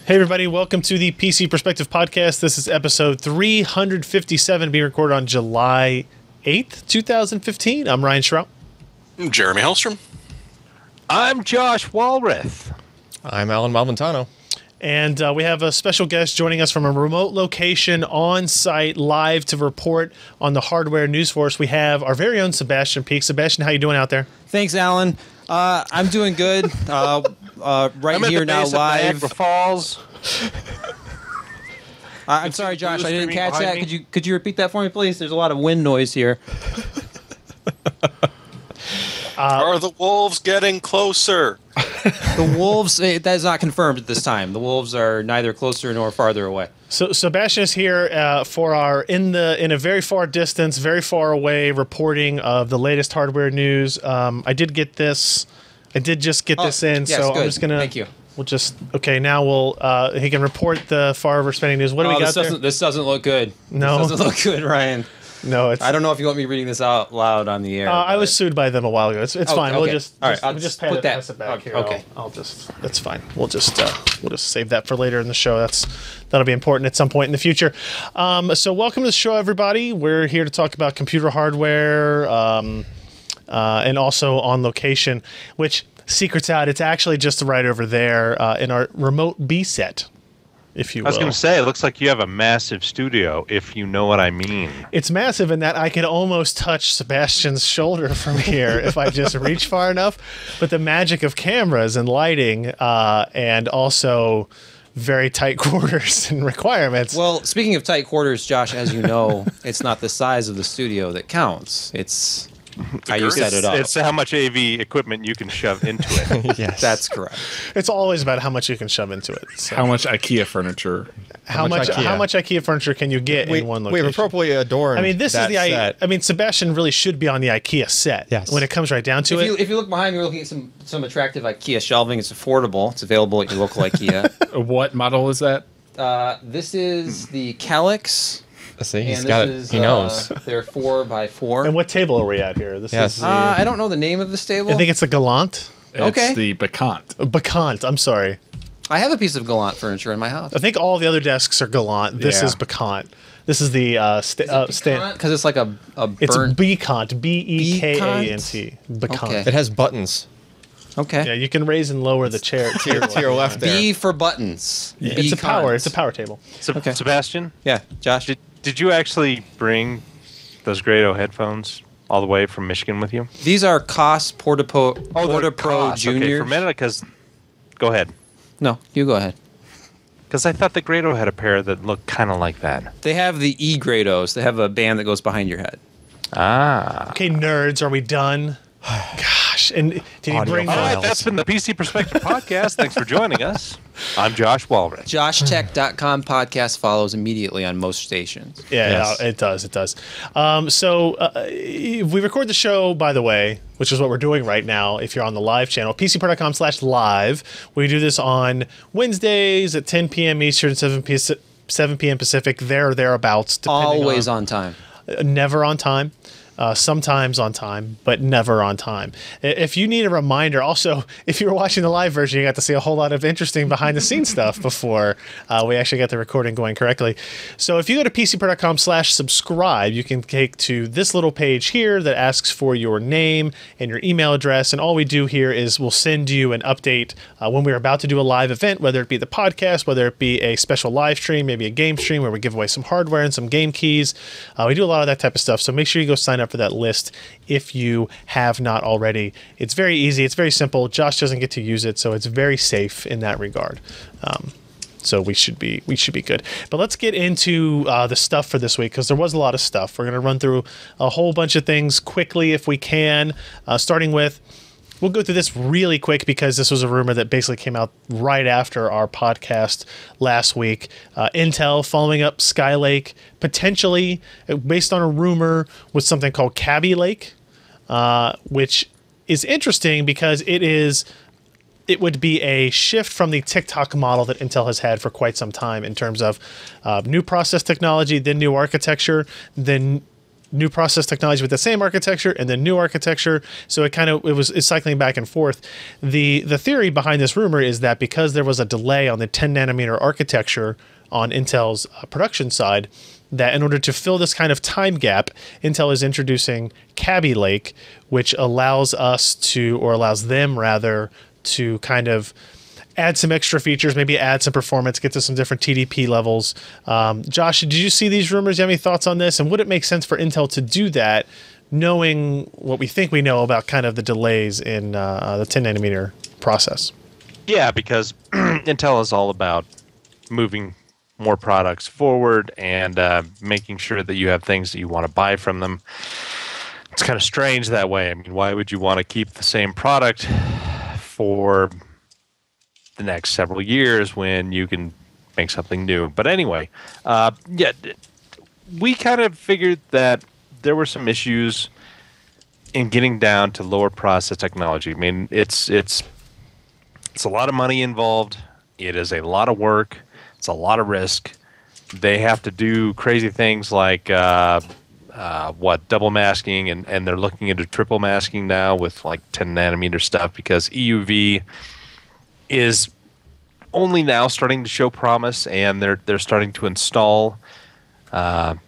Hey everybody, welcome to the PC Perspective Podcast. This is episode 357 being recorded on July 8th, 2015. I'm Ryan Schraub. I'm Jeremy Hellstrom. I'm Josh Walrath. I'm Alan Malventano. And we have a special guest joining us from a remote location on site live to report on the hardware news for us. We have our very own Sebastian Peak. Sebastian, how you doing out there? Thanks, Alan. I'm doing good. Right here now, live. Falls. I'm sorry, Josh. I didn't catch that. Could you repeat that for me, please? There's a lot of wind noise here. Are the wolves getting closer? The wolves. That is not confirmed at this time. The wolves are neither closer nor farther away. So Sebastian is here for our in a very far distance, very far away reporting of the latest hardware news. I did get this. I did just get this in, yes, so good. I'm just gonna. Thank you. We'll just now we'll he can report the far overspending news. What do we got there? This doesn't look good. No, this doesn't look good, Ryan. No, it's. I don't know if you want me reading this out loud on the air. I was sued by them a while ago. It's fine. Okay. We'll just all right. I'll we'll just pass put it back okay. here. Okay. I'll just. That's fine. We'll just save that for later in the show. That'll be important at some point in the future. So welcome to the show, everybody. We're here to talk about computer hardware, and also on location. Which secret's out? It's actually just right over there in our remote B set. If you will. I was going to say, it looks like you have a massive studio, if you know what I mean. It's massive in that I can almost touch Sebastian's shoulder from here if I just reach far enough. But the magic of cameras and lighting and also very tight quarters and requirements. Well, speaking of tight quarters, Josh, as you know, it's not the size of the studio that counts. It's how you set it up. It's how much AV equipment you can shove into it. Yes. That's correct. It's always about how much you can shove into it. So. How much IKEA furniture? How much IKEA furniture can you get in one location? We've appropriately adorned. I mean, this is the set. I mean, Sebastian really should be on the IKEA set. Yes. When it comes right down to it. If you look behind me, you're looking at some attractive IKEA shelving. It's affordable. It's available at your local IKEA. What model is that? This is the Calyx. See, he's And got this it. is, He knows. They're 4x4. And what table are we at here? This Yes. is the, I don't know the name of this table. I think it's the Galant. Okay. It's the Bacant. Bacant, I'm sorry. I have a piece of Gallant furniture in my house. I think all the other desks are Galant. This Yeah. is Bacant. This is the stand. Because it's like a It's burnt. Bekant. B-E-K-A-N-T. Bacant. Okay. It has buttons Okay. Yeah, you can raise and lower the chair to your left there. B for buttons. It's a power. Becont. It's a power table. Okay. Sebastian, Yeah, Josh. did you actually bring those Grado headphones all the way from Michigan with you? These are COS Porta Pro Okay, Juniors. for a minute, because... Go ahead. No, you go ahead. Because I thought the Grado had a pair that looked kind of like that. They have the E-Grados. They have a band that goes behind your head. Ah. Okay, nerds, are we done? Gosh, and did he Audio bring All right, files. that's been the PC Perspective Podcast. Thanks for joining us. I'm Josh Walrath. JoshTech.com podcast follows immediately on most stations. Yeah, Yes. it does. It does. We record the show, by the way, which is what we're doing right now. If you're on the live channel, PCPro.com/live. We do this on Wednesdays at 10 p.m. Eastern, 7 p.m. Pacific. There or thereabouts. Always on time. Never on time. Sometimes on time, but never on time. If you need a reminder, also, if you were watching the live version, you got to see a whole lot of interesting behind-the-scenes stuff before we actually got the recording going correctly. So if you go to PCPro.com/subscribe, you can take to this little page here that asks for your name and your email address, and all we do here is we'll send you an update when we're about to do a live event, whether it be the podcast, whether it be a special live stream, maybe a game stream where we give away some hardware and some game keys. We do a lot of that type of stuff, so make sure you go sign up for that list if you have not already. It's very easy. It's very simple. Josh doesn't get to use it, so it's very safe in that regard. So we should be good. But let's get into the stuff for this week, because there was a lot of stuff. We're going to run through a whole bunch of things quickly if we can, starting with... We'll go through this really quick because this was a rumor that basically came out right after our podcast last week. Intel following up Skylake, potentially based on a rumor with something called Kaby Lake, which is interesting because it would be a shift from the TikTok model that Intel has had for quite some time in terms of new process technology, then new architecture, then new process technology with the same architecture and then new architecture. So it's cycling back and forth. The theory behind this rumor is that because there was a delay on the 10 nanometer architecture on Intel's production side, that in order to fill this kind of time gap, Intel is introducing Kaby Lake, which allows them rather to kind of add some extra features, maybe add some performance, get to some different TDP levels. Josh, did you see these rumors? Do you have any thoughts on this? And would it make sense for Intel to do that, knowing what we think we know about kind of the delays in the 10 nanometer process? Yeah, because Intel is all about moving more products forward and making sure that you have things that you want to buy from them. It's kind of strange that way. I mean, why would you want to keep the same product for the next several years when you can make something new? But anyway, we kind of figured that there were some issues in getting down to lower process technology. I mean, it's a lot of money involved. It is a lot of work. It's a lot of risk. They have to do crazy things like double masking, and they're looking into triple masking now with like 10 nanometer stuff, because EUV is only now starting to show promise, and they're starting to install the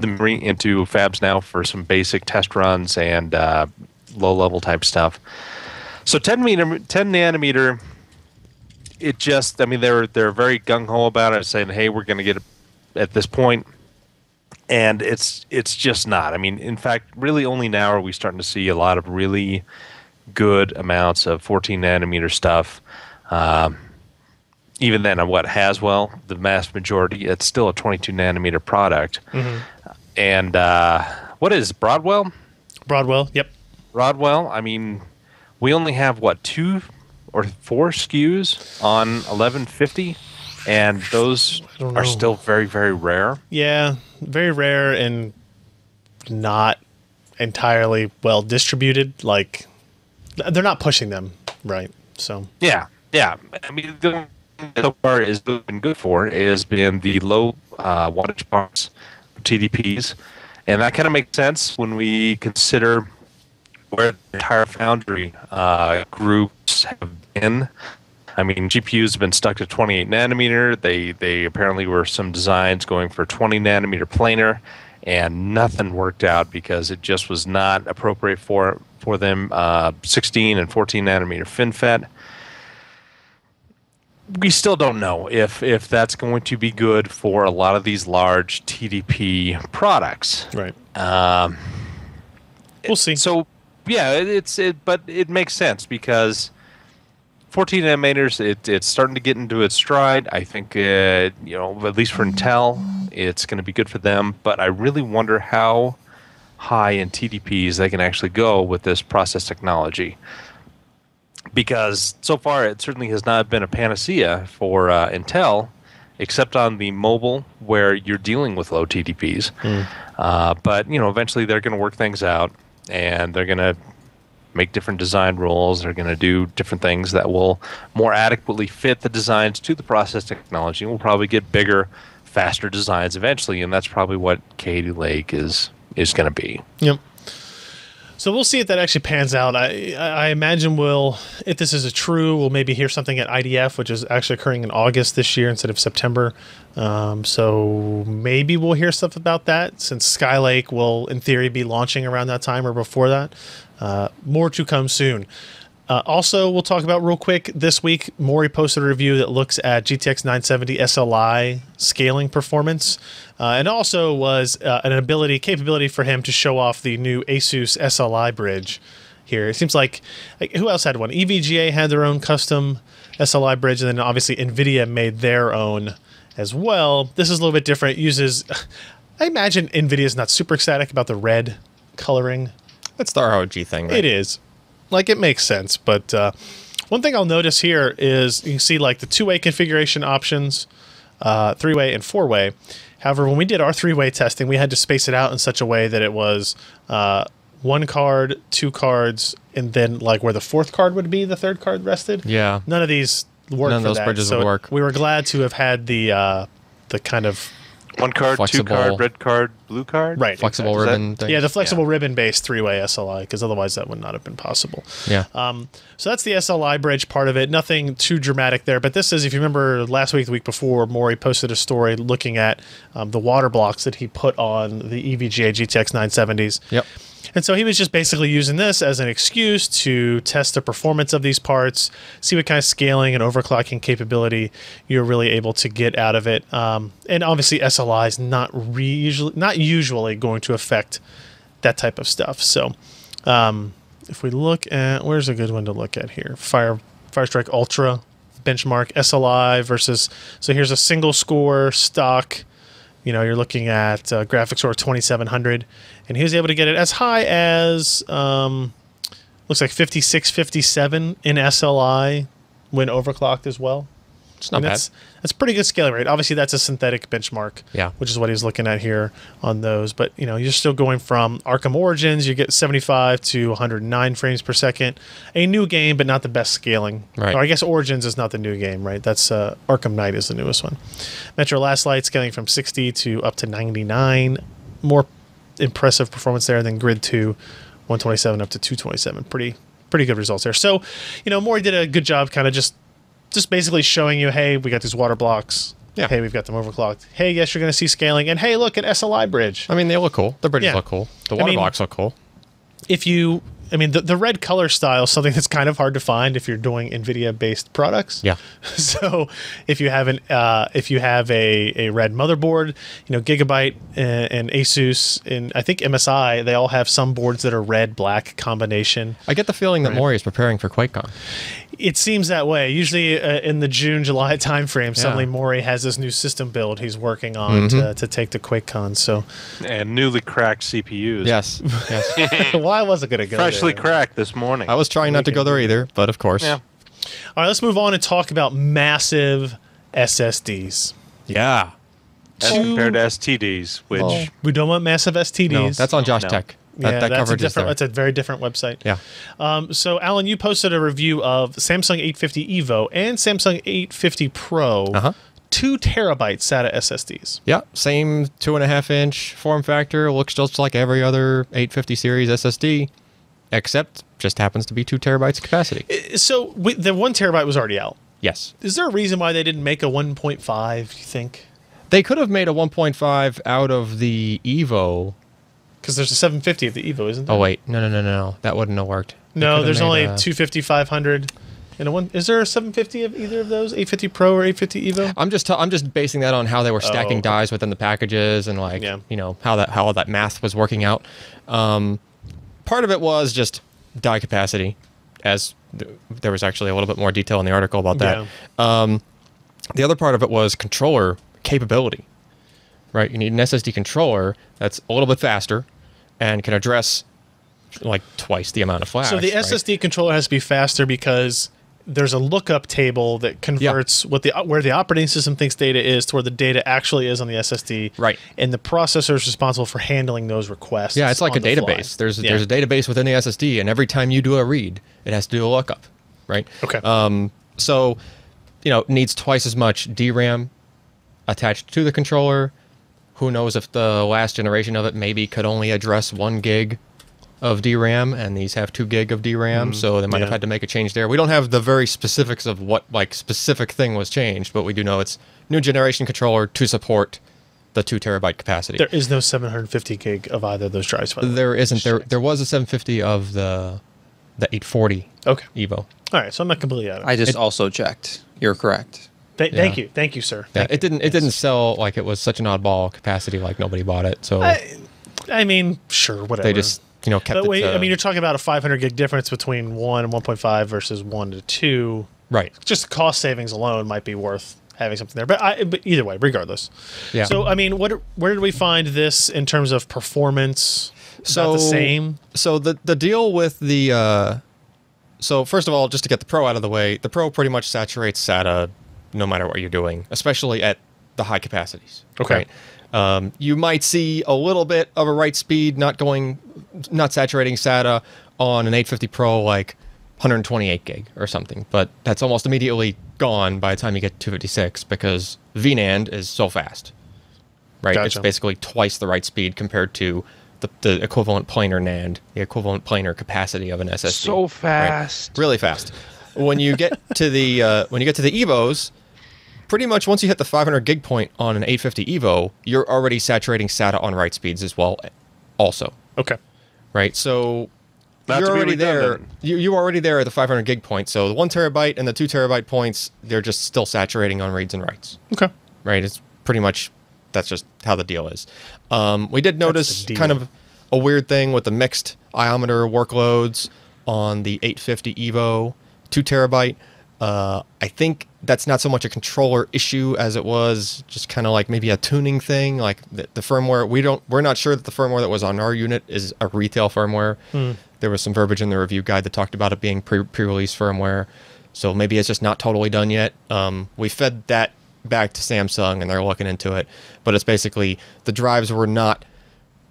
memory into fabs now for some basic test runs and low-level type stuff. So 10 nanometer, it just, I mean, they're very gung-ho about it, saying, hey, we're going to get it at this point. And it's just not. I mean, in fact, really only now are we starting to see a lot of really good amounts of 14 nanometer stuff. Even then, on Haswell, the vast majority, it's still a 22 nanometer product. Mm-hmm. And what is Broadwell? Broadwell, yep. Broadwell, I mean, we only have, 2 or 4 SKUs on 1150? And those are still very, very rare. Yeah, very rare and not entirely well distributed. Like, they're not pushing them, right? So yeah. I mean, the thing so far is been good for has been the low wattage parts, TDPs, and that kind of makes sense when we consider where the entire foundry groups have been. I mean, GPUs have been stuck to 28 nanometer. They apparently were some designs going for 20 nanometer planar, and nothing worked out because it just was not appropriate for them. 16 and 14 nanometer FinFET. We still don't know if that's going to be good for a lot of these large TDP products. Right. We'll see. So yeah, but it makes sense because 14 nanometers, it's starting to get into its stride. I think, at least for Intel, it's going to be good for them. But I really wonder how high in TDPs they can actually go with this process technology. Because so far, it certainly has not been a panacea for Intel, except on the mobile where you're dealing with low TDPs. But, eventually they're going to work things out, and they're going to make different design rules. They're going to do different things that will more adequately fit the designs to the process technology. And we'll probably get bigger, faster designs eventually, and that's probably what Kaby Lake is going to be. Yep. So we'll see if that actually pans out. I imagine if this is true, we'll maybe hear something at IDF, which is actually occurring in August this year instead of September. So maybe we'll hear stuff about that, since Skylake will, in theory, be launching around that time or before that. More to come soon. Also, we'll talk about real quick this week, Maury posted a review that looks at GTX 970 SLI scaling performance, and also was an capability for him to show off the new Asus SLI bridge here. It seems like who else had one? EVGA had their own custom SLI bridge, and then obviously NVIDIA made their own as well. This is a little bit different. It uses, I imagine NVIDIA is not super ecstatic about the red coloring. That's the ROG thing, right? It is. Like, it makes sense, but one thing I'll notice here is you can see like the 2-way configuration options, 3-way and 4-way. However, when we did our 3-way testing, we had to space it out in such a way that it was 1 card, 2 cards, and then like where the 4th card would be, the 3rd card rested. Yeah. None of these work. None of those bridges would work. We were glad to have had the kind of One card, Flexible. 2 card, red card, blue card. Right. Flexible Is that- ribbon thing. Yeah, the flexible ribbon-based three-way SLI, because otherwise that would not have been possible. Yeah. So that's the SLI bridge part of it. Nothing too dramatic there, but this is, if you remember last week, the week before, Maury posted a story looking at the water blocks that he put on the EVGA GTX 970s. Yep. And so he was just basically using this as an excuse to test the performance of these parts, see what kind of scaling and overclocking capability you're really able to get out of it. And obviously SLI is not usually going to affect that type of stuff. So if we look at, where's a good one to look at here? Firestrike Ultra benchmark SLI versus, so here's a single score stock. You know, you're looking at graphics score 2700, and he was able to get it as high as looks like 56, 57 in SLI when overclocked as well. It's not bad. That's pretty good scaling rate. Obviously, that's a synthetic benchmark, Yeah. which is what he's looking at here on those. But you know, you're still going from Arkham Origins. You get 75 to 109 frames per second. A new game, but not the best scaling. Right. Or I guess Origins is not the new game, right? That's Arkham Knight is the newest one. Metro Last Light scaling from 60 to up to 99. More impressive performance there than Grid 2, 127 up to 227. Pretty good results there. So, you know, Maury did a good job, kind of just basically showing you, hey, we got these water blocks. Yeah. Hey, we've got them overclocked. Hey, yes, you're going to see scaling. And hey, look at SLI bridge. I mean, they look cool. The bridges Yeah. look cool. The water blocks look cool. The red color style is something that's kind of hard to find if you're doing NVIDIA-based products. Yeah. So if you have a red motherboard, you know, Gigabyte and Asus and I think MSI, they all have some boards that are red-black combination. I get the feeling that Maury is preparing for QuakeCon. It seems that way. Usually in the June, July timeframe, suddenly Maury has this new system build he's working on to take to QuakeCon. So, And newly cracked CPUs. Yes. Yes. why wasn't going to go Freshly there? cracked this morning. I was trying not to go there either, but of course. Yeah. All right, let's move on and talk about massive SSDs. Yeah. As compared to STDs, which Well, We don't want massive STDs. no, that's on Josh No. Tech. Yeah, That that's a coverage is different. there. That's a very different website. Yeah. So, Alan, you posted a review of Samsung 850 EVO and Samsung 850 Pro, 2 terabyte SATA SSDs. Yeah, same 2.5-inch form factor. Looks just like every other 850 series SSD, except just happens to be 2 terabytes of capacity. So, the 1 terabyte was already out. Yes. Is there a reason why they didn't make a 1.5, you think? They could have made a 1.5 out of the Evo. Because there's a 750 of the EVO, isn't there? Oh, wait. No. That wouldn't have worked. They No, could have there's made only a- 250, 500, and a one. Is there a 750 of either of those? 850 Pro or 850 EVO? I'm just basing that on how they were stacking okay. dies within the packages and like Yeah. you know how all that math was working out. Part of it was just die capacity, as there was actually a little bit more detail in the article about that. Yeah. The other part of it was controller capability. Right, you need an SSD controller that's a little bit faster and can address like twice the amount of flash. So the right? SSD controller has to be faster because there's a lookup table that converts where the operating system thinks data is to where the data actually is on the SSD. Right. And the processor is responsible for handling those requests. Yeah, it's like a on the fly. database. There's a database within the SSD, and every time you do a read, it has to do a lookup, right? Okay. So, you know, needs twice as much DRAM attached to the controller. Who knows if the last generation of it maybe could only address 1 gig of DRAM, and these have 2 gig of DRAM, so they might have had to make a change there. We don't have the very specifics of what like specific thing was changed, but we do know it's new generation controller to support the 2 terabyte capacity. There is no 750 gig of either of those drives. By the way. There isn't. There was a 750 of the 840 Okay. Evo. All right, so I'm not completely out of it. I just also checked. You're correct. Thank you, sir. Yeah, Thank it you. didn't sell like it was such an oddball capacity, like nobody bought it. So I mean, sure, whatever. they just kept But it. wait, I mean, you're talking about a 500 gig difference between 1 and 1.5 versus 1 to 2. right. Just cost savings alone might be worth having something there. But either way, regardless. Yeah. So I mean, where did we find this in terms of performance? About the same. So the deal with the so first of all, just to get the Pro out of the way, the Pro pretty much saturates SATA no matter what you're doing, especially at the high capacities. Okay. Right? You might see a little bit of a write speed not saturating SATA on an 850 Pro like 128 gig or something, but that's almost immediately gone by the time you get to 256 because VNAND is so fast. right? Gotcha. It's basically twice the write speed compared to the equivalent planar NAND, the equivalent planar capacity of an SSD. So fast. Right? Really fast. When you get to the Evos, pretty much once you hit the 500 gig point on an 850 Evo, you're already saturating SATA on write speeds as well. Also, Okay. right? So Not you're to be already there. redundant. You're already there at the 500 gig point. So the 1 terabyte and the 2 terabyte points, they're just still saturating on reads and writes. Okay. Right? It's pretty much, that's just how the deal is. We did notice the deal. kind of a weird thing with the mixed iometer workloads on the 850 Evo 2 terabyte. I think that's not so much a controller issue as it was just kind of like maybe a tuning thing. Like the firmware, we're not sure that the firmware that was on our unit is a retail firmware. There was some verbiage in the review guide that talked about it being pre-release firmware. So maybe it's just not totally done yet. We fed that back to Samsung and they're looking into it, but it's basically the drives were not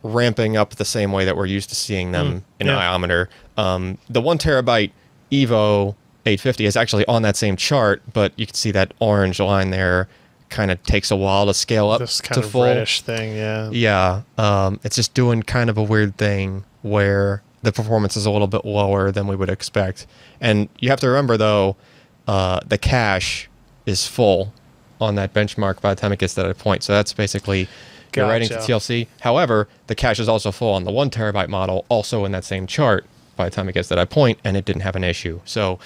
ramping up the same way that we're used to seeing them in iometer. The 1 terabyte Evo 850 is actually on that same chart, but you can see that orange line there kind of takes a while to scale up This to kind of full. reddish thing, yeah. Yeah, it's just doing kind of a weird thing where the performance is a little bit lower than we would expect. And you have to remember, though, the cache is full on that benchmark by the time it gets to that point. So that's basically you're writing to Gotcha. TLC. However, the cache is also full on the 1 terabyte model, also in that same chart by the time it gets to that point, and it didn't have an issue. So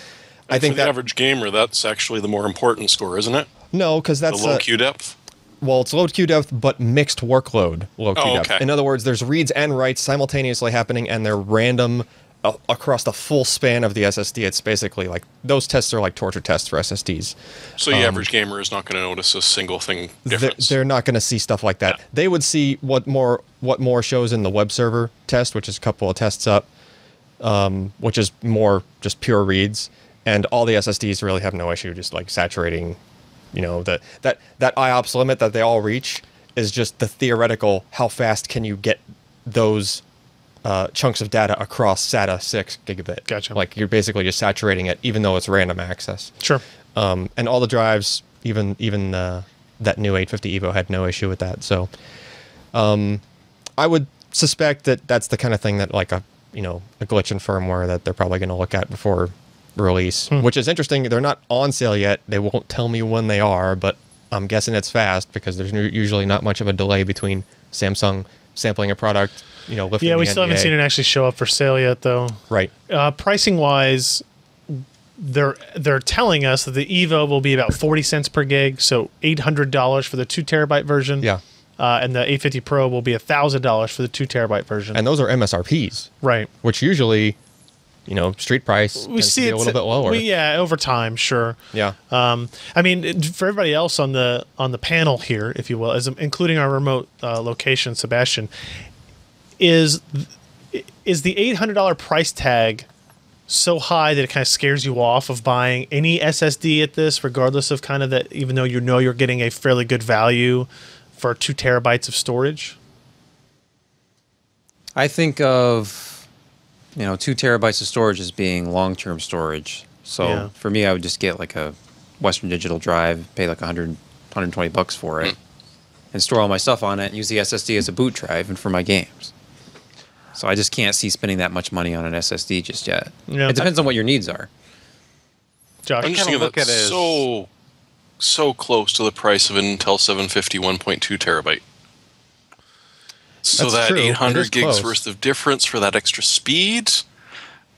I think for the that average gamer, that's actually the more important score, isn't it? no, because The that's low queue depth. well, it's low queue depth, but mixed workload low queue depth. okay. In other words, there's reads and writes simultaneously happening, and they're random across the full span of the SSD. It's basically like those tests are like torture tests for SSDs. So the average gamer is not going to notice a single thing difference. They're not going to see stuff like that. They would see what more shows in the web server test, which is a couple of tests up, which is more just pure reads, and all the SSDs really have no issue just like saturating. You know, that IOPS limit that they all reach is just the theoretical how fast can you get those chunks of data across SATA 6 gigabit. Gotcha. Like you're basically just saturating it even though it's random access. Sure. And all the drives, even that new 850 Evo had no issue with that. So I would suspect that that's the kind of thing that like a glitch in firmware that they're probably going to look at before release, which is interesting. They're not on sale yet. They won't tell me when they are, but I'm guessing it's fast because there's usually not much of a delay between Samsung sampling a product, lifting Yeah, we the still haven't NDA. seen it actually show up for sale yet, though. Right. Pricing wise, they're telling us that the Evo will be about 40 cents per gig, so $800 for the 2 terabyte version. Yeah. And the 850 Pro will be $1,000 for the 2 terabyte version. And those are MSRPs, right. which usually, street price We tends to see be it a little bit lower. over time, sure. Yeah. I mean, for everybody else on the panel here, if you will, including our remote location, Sebastian, is the $800 price tag so high that it kind of scares you off of buying any SSD at this, regardless of kind of that, even though you're getting a fairly good value for 2 terabytes of storage? I think of 2 terabytes of storage as being long-term storage. So Yeah. for me, I would just get like a Western Digital drive, pay like $120 for it, and store all my stuff on it, and use the SSD as a boot drive and for my games. So I just can't see spending that much money on an SSD just yet. Yeah. It depends on what your needs are. Josh? I'm just kinda thinking look at that's it as- so close to the price of an Intel 750 1.2 terabyte. So That's that true. It 800 is gigs close. worth of difference for that extra speed.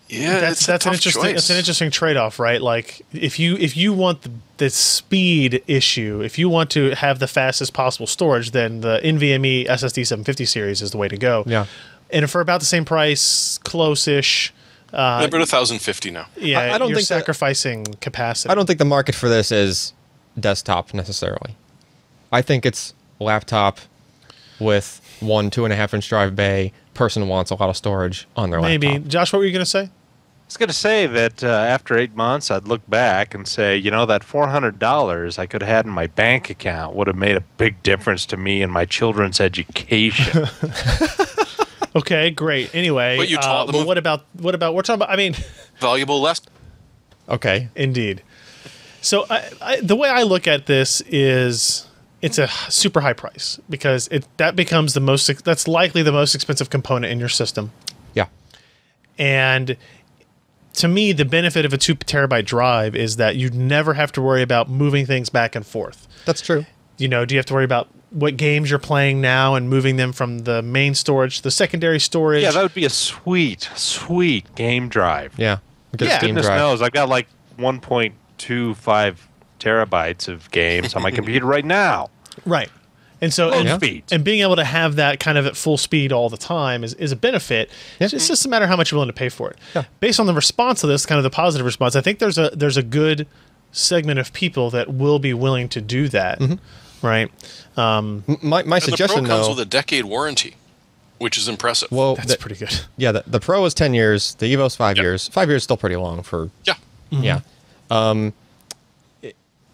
Yeah, that's it's an a tough interesting choice. that's an interesting trade-off, right? Like if you want the speed issue, if you want to have the fastest possible storage, then the NVMe SSD 750 series is the way to go. Yeah. And for about the same price, close-ish, They're about 1,050 now. yeah, I don't you're think that- sacrificing capacity. I don't think the market for this is desktop necessarily. I think it's laptop with 2.5-inch drive bay. Person wants a lot of storage on their Maybe. laptop. Josh, what were you going to say? I was going to say that after 8 months, I'd look back and say, that $400 I could have had in my bank account would have made a big difference to me and my children's education. Okay, great. Anyway, But you taught them- but what about we're talking about? I mean, Valuable less. Okay. indeed. So the way I look at this is it's a super high price because that becomes that's likely the most expensive component in your system. Yeah. And to me, the benefit of a 2 terabyte drive is that you never have to worry about moving things back and forth. That's true. You know, do you have to worry about what games you're playing now and moving them from the main storage to the secondary storage? Yeah, that would be a sweet game drive. Yeah. Yeah. Goodness knows, I've got like 1.25 terabytes of games on my computer right now. Right. And so, Speed. and being able to have that kind of at full speed all the time is a benefit. Yeah. It's just a matter of how much you're willing to pay for it. Yeah. Based on the response to this, kind of the positive response, I think there's a good segment of people that will be willing to do that. Right. My And suggestion the Pro comes though. with a decade warranty, which is impressive. Well, That's pretty good. Yeah, the Pro is 10 years. The Evo's 5 years. 5 years is still pretty long for. Yeah. Yeah.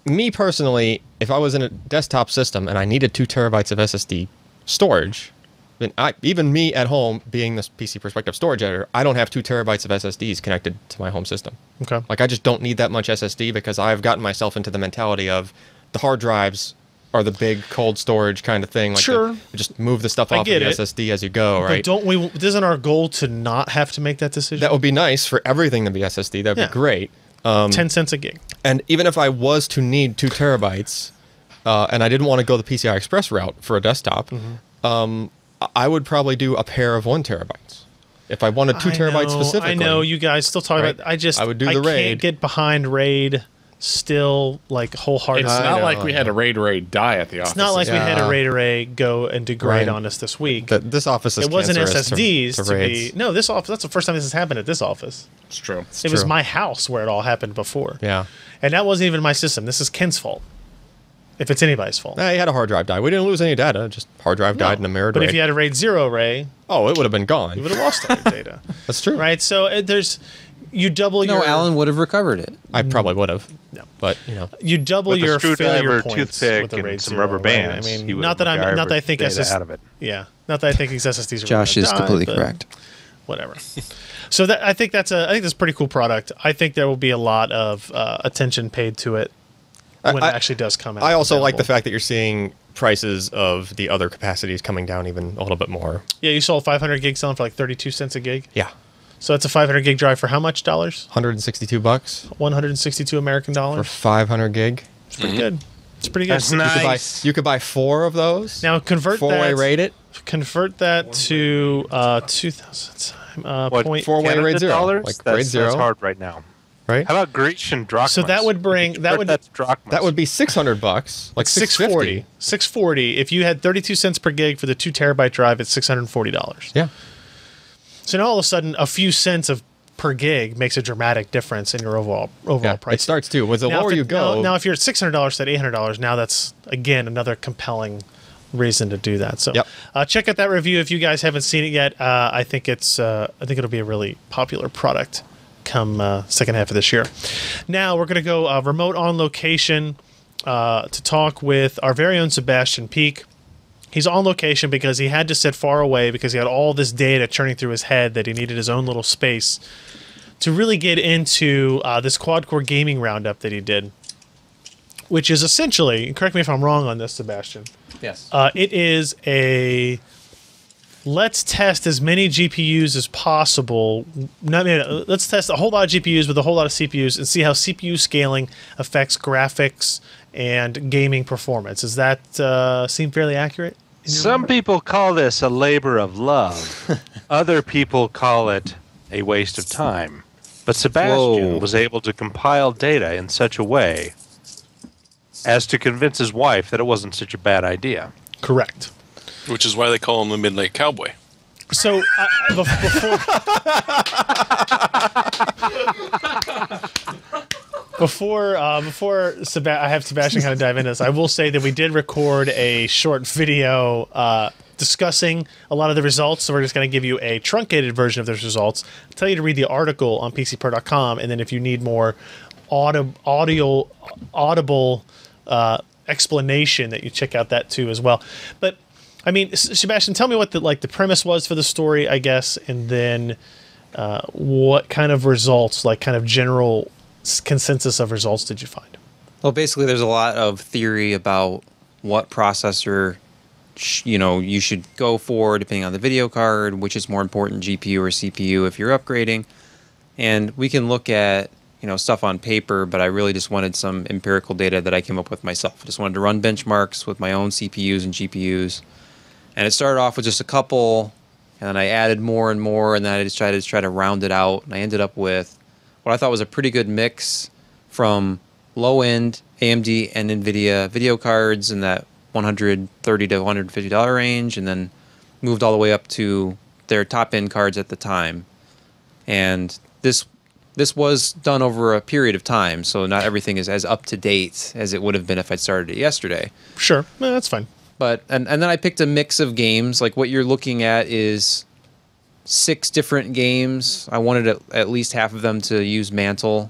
Me personally, if I was in a desktop system and I needed 2 terabytes of SSD storage, then even me at home, being this PC Perspective storage editor, I don't have 2 terabytes of SSDs connected to my home system. Okay. Like, I just don't need that much SSD because I've gotten myself into the mentality of the hard drives are the big cold storage kind of thing. Like Sure. just move the stuff I off of the get it. SSD as you go, right? But isn't our goal to not have to make that decision? That would be nice for everything to be SSD. That'd Yeah. be great. 10 cents a gig. And even if I was to need 2 terabytes, and I didn't want to go the PCI Express route for a desktop, I would probably do a pair of 1 terabytes. If I wanted 2 terabytes specifically. I know you guys still talk Right. about. I would do the can't RAID. get behind RAID still like wholeheartedly. It's I not know, like we had a raid die at the office. It's not like we had a Yeah. RAID array go and degrade Right. on us this week. This office is It wasn't cancerous SSDs to to be. RAIDs. No, this office. That's the first time this has happened at this office. It's true. It was true. my house where it all happened before. Yeah. And that wasn't even my system. This is Ken's fault. If it's anybody's fault. He had a hard drive die. We didn't lose any data. Just hard drive died in a mirrored But RAID. if you had a RAID 0 array, Oh, it would have been you gone. would have lost all your data. That's true. Right? So you double No, your. Alan would have recovered it. I probably would have. No. But, You double With a your failure screwdriver, points toothpick, with a RAID and some 0 rubber array. bands. I he mean, would not that I think data SSDs out of it. Yeah, not that I think these SSDs are Josh gonna is die, completely but correct. Whatever. So I think that's a pretty cool product. I think there will be a lot of attention paid to it when it actually does come out. I also like the available. fact that you're seeing prices of the other capacities coming down even a little bit more. Yeah, you saw a 500 gig selling for like 32 cents a gig. Yeah. So it's a 500 gig drive for how much dollars? $162 162 American for dollars. 500 gig. It's pretty good. It's pretty good. That's nice. You could buy 4 of those. Now convert Four-way that. rate it. Convert that to 2,000 What, point. four-way Canada RAID 0, dollars? like that's, RAID 0. That's hard right now. Right? How about Grecian drachmas? So that would bring That's drachmas. That would be $600, like 640. 640. If you had 32 cents per gig for the 2 terabyte drive, it's $640. Yeah. So now all of a sudden, a few cents of per gig makes a dramatic difference in your overall Yeah. price. It starts too. With the Now, lower if you go, now if you're at $600 to $800, now that's again another compelling reason to do that. So Yep. check out that review if you guys haven't seen it yet. I think it'll be a really popular product come second half of this year. Now we're going to go remote on location to talk with our very own Sebastian Peak. He's on location because he had to sit far away because he had all this data churning through his head that he needed his own little space to really get into this quad-core gaming roundup that he did, which is essentially, correct me if I'm wrong on this, Sebastian, Yes. it is a let's test as many GPUs as possible. Let's test a whole lot of GPUs with a whole lot of CPUs and see how CPU scaling affects graphics and gaming performance. Does that seem fairly accurate? Some people call this a labor of love. Other people call it a waste of time. But Sebastian Whoa. was able to compile data in such a way as to convince his wife that it wasn't such a bad idea. Correct. Which is why they call him the Midnight Cowboy. So before I have Sebastian kind of dive into this, I will say that we did record a short video discussing a lot of the results. So we're just going to give you a truncated version of those results. I'll tell you to read the article on PCPro.com, and then if you need more audible explanation, that you check out that too as well. But I mean, Sebastian, tell me what the premise was for the story, I guess, and then what kind of results, like kind of general consensus of results, did you find? Well, basically, there's a lot of theory about what processor you should go for depending on the video card, which is more important, GPU or CPU if you're upgrading. And we can look at stuff on paper, but I really just wanted some empirical data that I came up with myself. I just wanted to run benchmarks with my own CPUs and GPUs. And it started off with just a couple, and then I added more and more, and then I just tried to round it out. And I ended up with what I thought was a pretty good mix from low-end AMD and NVIDIA video cards in that $130 to $150 range, and then moved all the way up to their top-end cards at the time. And this was done over a period of time, so not everything is as up-to-date as it would have been if I'd started it yesterday. Sure. No, that's fine. But and then I picked a mix of games. Like what you're looking at is 6 different games. I wanted at least half of them to use Mantle.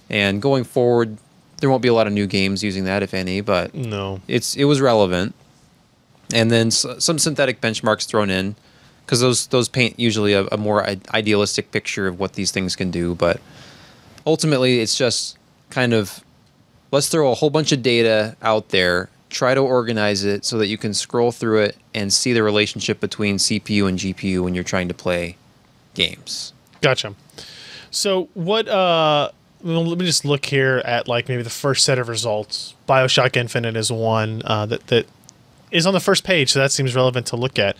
And going forward, there won't be a lot of new games using that, if any, but no, it was relevant. And then some synthetic benchmarks thrown in, because those paint usually a more idealistic picture of what these things can do. But ultimately, it's just kind of, let's throw a whole bunch of data out there, try to organize it so that you can scroll through it and see the relationship between CPU and GPU when you're trying to play games. Gotcha. So what, well, let me just look here at like maybe the first set of results. BioShock Infinite is one that is on the first page, so that seems relevant to look at.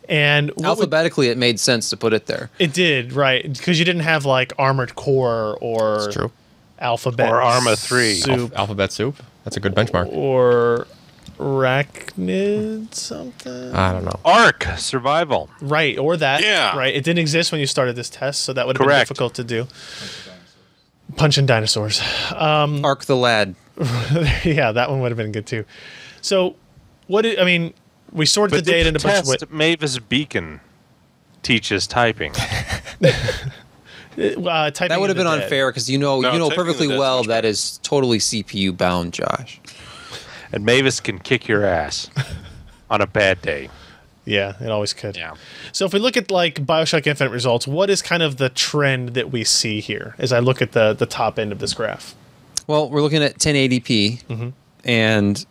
And alphabetically, it made sense to put it there. It did, right? Because you didn't have like Armored Core or That's true. Alphabet or Arma 3. Soup Alphabet Soup. That's a good benchmark. or Arachnid something. I don't know. Ark Survival. Right, or that. Yeah. Right. It didn't exist when you started this test, so that would have been Correct. difficult to do. Punching dinosaurs. Ark the Lad. Yeah, that one would have been good too. So, we sorted the data into a bunch of Mavis Beacon teaches typing. typing That would have in been the dead. unfair because you No, know typing in perfectly the dead's well much that better. is totally CPU bound, Josh. And Mavis can kick your ass on a bad day. Yeah, it always could. Yeah. So if we look at like BioShock Infinite results, what is kind of the trend that we see here as I look at the top end of this graph? Well, we're looking at 1080p, and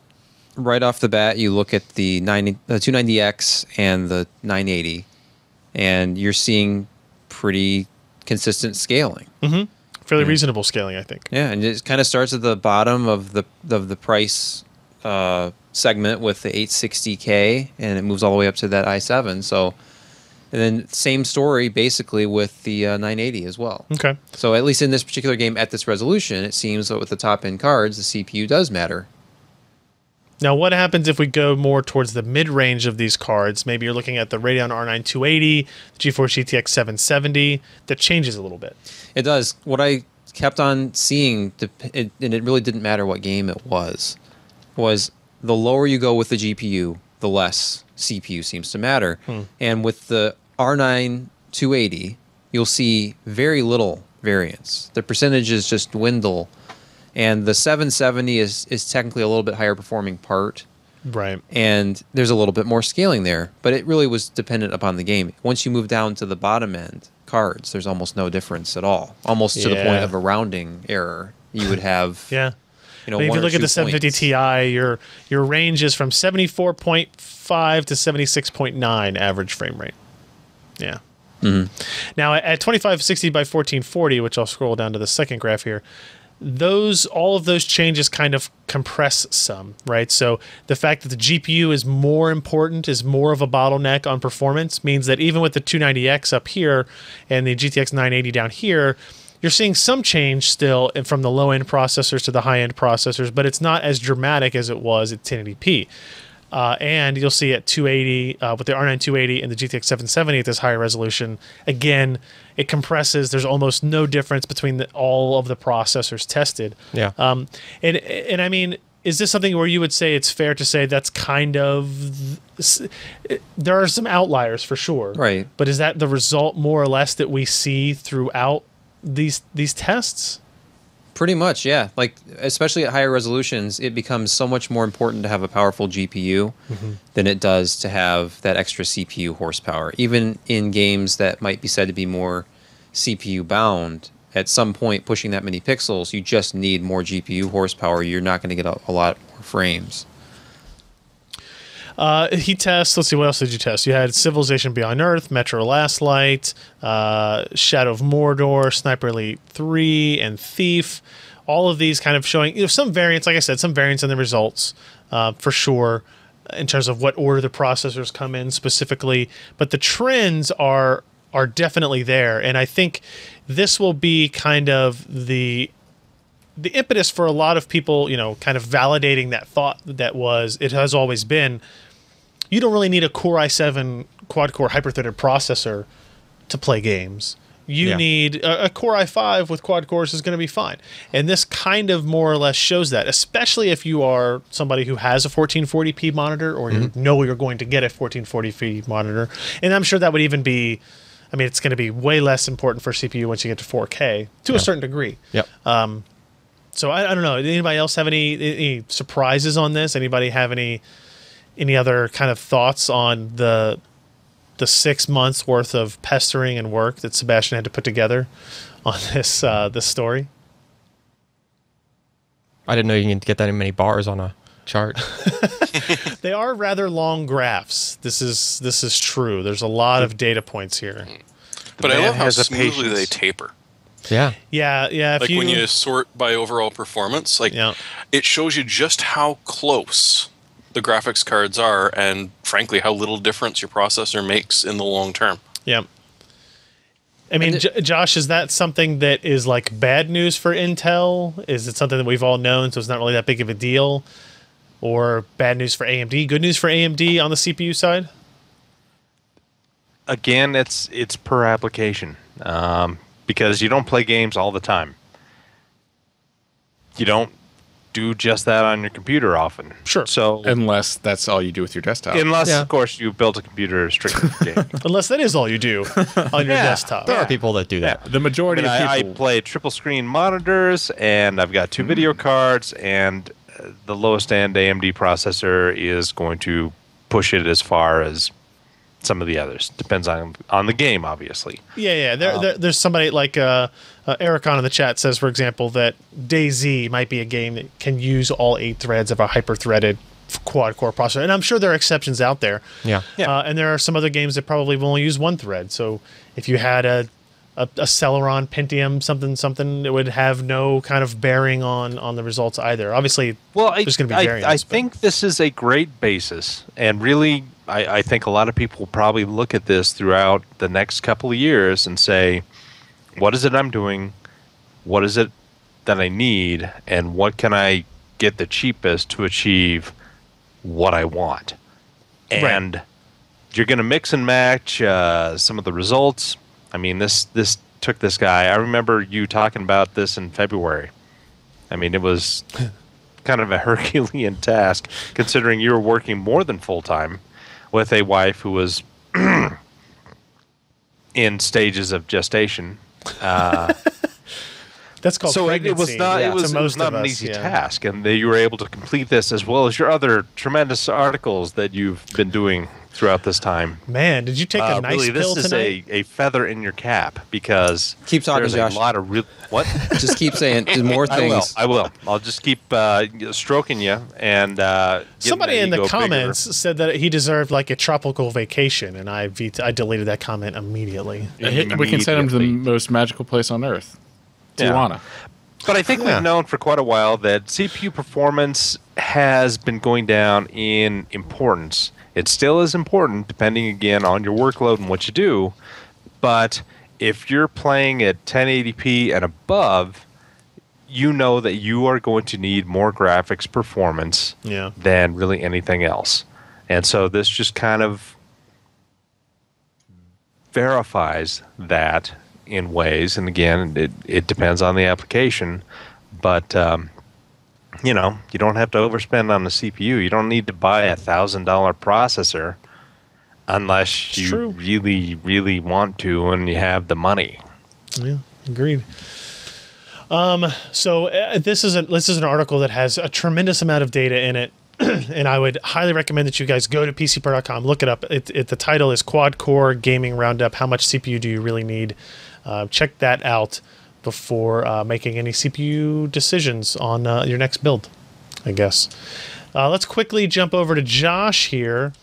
right off the bat, you look at the 290X and the 980, and you're seeing pretty consistent scaling. Fairly reasonable scaling, I think. Yeah, and it kind of starts at the bottom of the price segment with the 860K, and it moves all the way up to that i7. So, and then same story basically with the 980 as well. Okay. So at least in this particular game at this resolution, it seems that with the top end cards, the CPU does matter. Now, what happens if we go more towards the mid-range of these cards? Maybe you're looking at the Radeon R9 280, the GeForce GTX 770. That changes a little bit. It does. What I kept on seeing, and it really didn't matter what game it was the lower you go with the GPU, the less CPU seems to matter. And with the R9 280, you'll see very little variance. The percentages just dwindle. And the 770 is technically a little bit higher performing part. Right. And there's a little bit more scaling there. But it really was dependent upon the game. Once you move down to the bottom end cards, there's almost no difference at all. Almost to the point of a rounding error. You would have... Yeah. You know, I mean, if one you or look at two the 750 points. Ti, your range is from 74.5 to 76.9 average frame rate. Yeah. Now at 2560 by 1440, which I'll scroll down to the second graph here, all of those changes kind of compress some, right? So the fact that the GPU is more important, is more of a bottleneck on performance, means that even with the 290X up here and the GTX 980 down here, you're seeing some change still from the low-end processors to the high-end processors, but it's not as dramatic as it was at 1080p. And you'll see at 280, with the R9 280 and the GTX 770 at this higher resolution, again, it compresses. There's almost no difference between all of the processors tested. Yeah. And I mean, is this something where you would say it's fair to say that's kind of... There are some outliers for sure. Right. But is that the result more or less that we see throughout these tests? Pretty much, yeah. Like, especially at higher resolutions, it becomes so much more important to have a powerful GPU than it does to have that extra CPU horsepower. Even in games that might be said to be more CPU bound, at some point pushing that many pixels, you just need more GPU horsepower. You're not going to get a lot more frames. He tests. Let's see, what else did you test? You had Civilization Beyond Earth, Metro Last Light, Shadow of Mordor, Sniper Elite 3, and Thief. All of these kind of showing some variance. Like I said, some variance in the results for sure, in terms of what order the processors come in specifically. But the trends are definitely there, and I think this will be kind of the impetus for a lot of people, kind of validating that thought that it has always been, you don't really need a Core i7 quad-core hyper-threaded processor to play games. You need a Core i5 with quad cores is going to be fine. And this kind of more or less shows that, especially if you are somebody who has a 1440p monitor, or you know you're going to get a 1440p monitor. And I'm sure that would even be, it's going to be way less important for CPU once you get to 4K to a certain degree. Yep. So I don't know. Did anybody else have any surprises on this? Anybody have any other kind of thoughts on the 6 months worth of pestering and work that Sebastian had to put together on this story? I didn't know you can get that many bars on a chart. They are rather long graphs. This is true. There's a lot of data points here. But I love how has a smoothly patience. they taper. Yeah. Yeah. Like when you sort by overall performance, it shows you just how close the graphics cards are, and frankly, how little difference your processor makes in the long term. Yeah. Josh, is that something that is like bad news for Intel? Is it something that we've all known, so it's not really that big of a deal? Or bad news for AMD? Good news for AMD on the CPU side? Again, it's per application, because you don't play games all the time. You don't do just that on your computer often. Sure. So Unless that's all you do with your desktop. unless, of course, you built a computer strictly for gaming. Unless that is all you do on your desktop. There are people that do that. The majority of I people. play triple screen monitors, and I've got 2 video cards, and the lowest end AMD processor is going to push it as far as some of the others. Depends on the game, obviously. Yeah. There's somebody like Ericon in the chat says, for example, that DayZ might be a game that can use all 8 threads of a hyper-threaded quad-core processor. And I'm sure there are exceptions out there. Yeah. And there are some other games that probably will only use 1 thread. So if you had a Celeron, Pentium, something, it would have no kind of bearing on the results either. Obviously, there's going to be variance. I think this is a great basis, and really, I think a lot of people will probably look at this throughout the next couple of years and say, what is it I'm doing? What is it that I need? And what can I get the cheapest to achieve what I want? And you're going to mix and match some of the results. This took this guy. I remember you talking about this in February. It was kind of a Herculean task, considering you were working more than full-time with a wife who was in stages of gestation. That's called pregnancy. It was not an easy task, and you were able to complete this, as well as your other tremendous articles that you've been doing throughout this time. Man, did you take a nice really, pill this tonight? is a feather in your cap, because Keep talking, there's Josh. a lot of what? Just keep saying more things. I will. I'll just keep stroking you and. Somebody in the ego comments bigger. said that he deserved like a tropical vacation, and I deleted that comment immediately. We can send him to the most magical place on earth. Yeah. Tijuana. But I think we've known for quite a while that CPU performance has been going down in importance. It still is important, depending again on your workload and what you do. But if you're playing at 1080p and above, you know that you are going to need more graphics performance than really anything else. And so this just kind of verifies that in ways. And again, it depends on the application. But, you don't have to overspend on the CPU. You don't need to buy a $1,000 processor unless you really, really want to and you have the money. Yeah, agreed. So this is an article that has a tremendous amount of data in it, and I would highly recommend that you guys go to PCPro.com, look it up. The title is Quad Core Gaming Roundup. How much CPU do you really need? Check that out before making any CPU decisions on your next build, I guess. Let's quickly jump over to Josh here.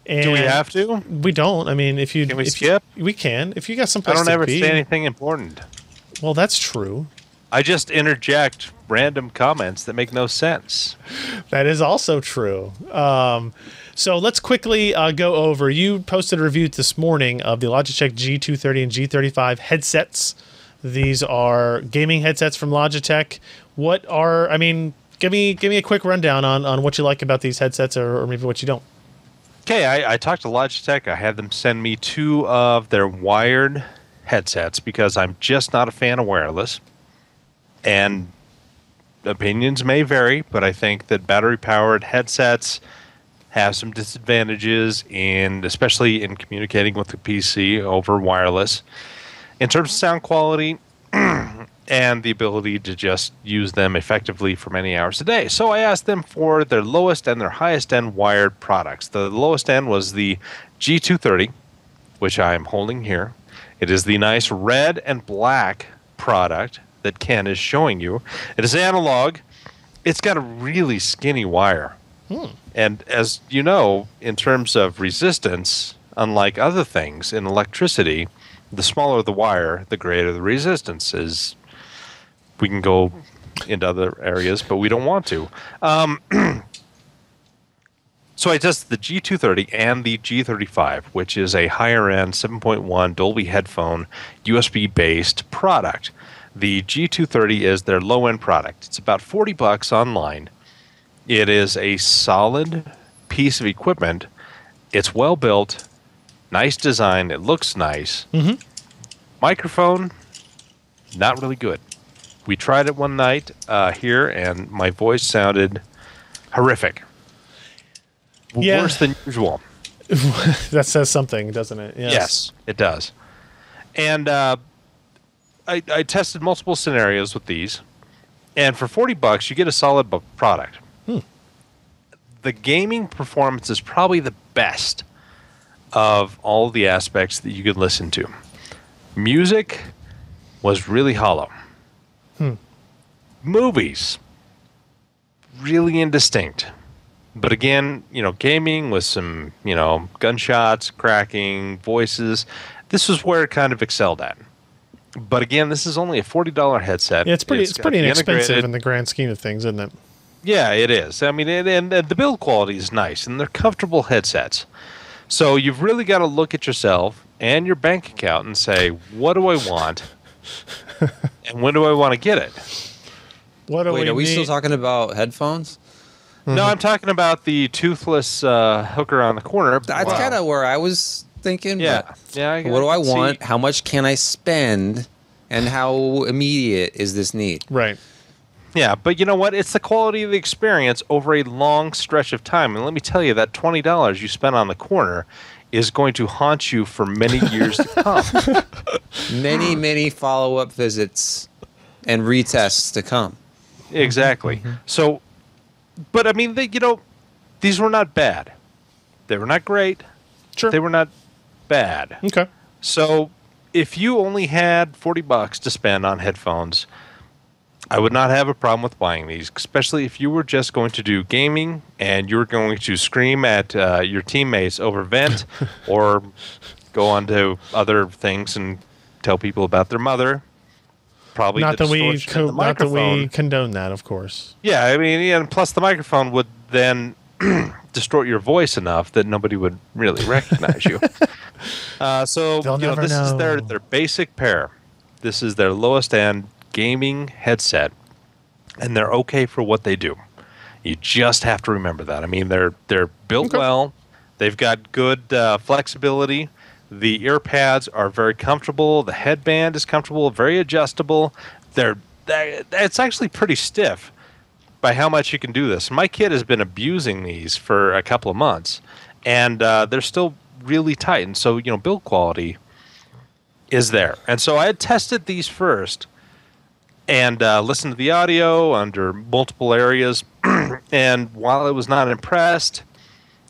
And do we have to? We don't. I mean, if you can we skip? We can. If you got some place I don't to ever be. say anything important. Well, that's true. I just interject random comments that make no sense. That is also true. So let's quickly go over. You posted a review this morning of the Logitech G230 and G35 headsets. These are gaming headsets from Logitech. Give me a quick rundown on what you like about these headsets, or maybe what you don't. Okay, I talked to Logitech. I had them send me 2 of their wired headsets because I'm just not a fan of wireless. And opinions may vary, but I think that battery-powered headsets have some disadvantages, especially in communicating with the PC over wireless. In terms of sound quality and the ability to just use them effectively for many hours a day. So I asked them for their lowest and their highest end wired products. The lowest end was the G230, which I am holding here. It is the nice red and black product that Ken is showing you. It is analog. It's got a really skinny wire. And as you know, in terms of resistance, unlike other things in electricity, the smaller the wire, the greater the resistance is. We can go into other areas, but we don't want to. So I tested the G230 and the G35, which is a higher-end 7.1 Dolby headphone, USB-based product. The G230 is their low-end product. It's about $40 online. It is a solid piece of equipment. It's well-built, nice design. It looks nice. Mm-hmm. Microphone, not really good. We tried it one night here, and my voice sounded horrific. Yeah. Worse than usual. That says something, doesn't it? Yes, it does. And I tested multiple scenarios with these, and for $40, you get a solid product. The gaming performance is probably the best of all the aspects that you could listen to. Music was really hollow. Movies, really indistinct. But again, gaming with some, gunshots, cracking, voices. This was where it kind of excelled at. But again, this is only a $40 headset. Yeah, it's pretty inexpensive in the grand scheme of things, isn't it? Yeah, it is. I mean, and the build quality is nice, and they're comfortable headsets. So you've really got to look at yourself and your bank account and say, what do I want? And when do I want to get it? Wait, are we still talking about headphones? No, I'm talking about the toothless hooker on the corner. That's kind of where I was thinking. Yeah. What do I want? How much can I spend? And how immediate is this need? Right. Yeah, but you know what? It's the quality of the experience over a long stretch of time. And let me tell you, that $20 you spent on the corner is going to haunt you for many years to come. Many follow-up visits and retests to come. Exactly. So, but I mean, these were not bad. They were not great. Sure. They were not bad. Okay. So, if you only had $40 to spend on headphones, I would not have a problem with buying these, especially if you were just going to do gaming and you were going to scream at your teammates over vent or go on to other things and tell people about their mother. Probably not that we condone that, of course. Yeah, I mean, and plus the microphone would then distort your voice enough that nobody would really recognize you. So this is their basic pair. This is their lowest end gaming headset, and they're okay for what they do. You just have to remember that. I mean, they're built well. They've got good flexibility. The ear pads are very comfortable. The headband is comfortable, very adjustable. It's actually pretty stiff by how much you can do this. My kid has been abusing these for a couple of months, and they're still really tight. And so, build quality is there. And so I had tested these first and listened to the audio under multiple areas. And while I was not impressed,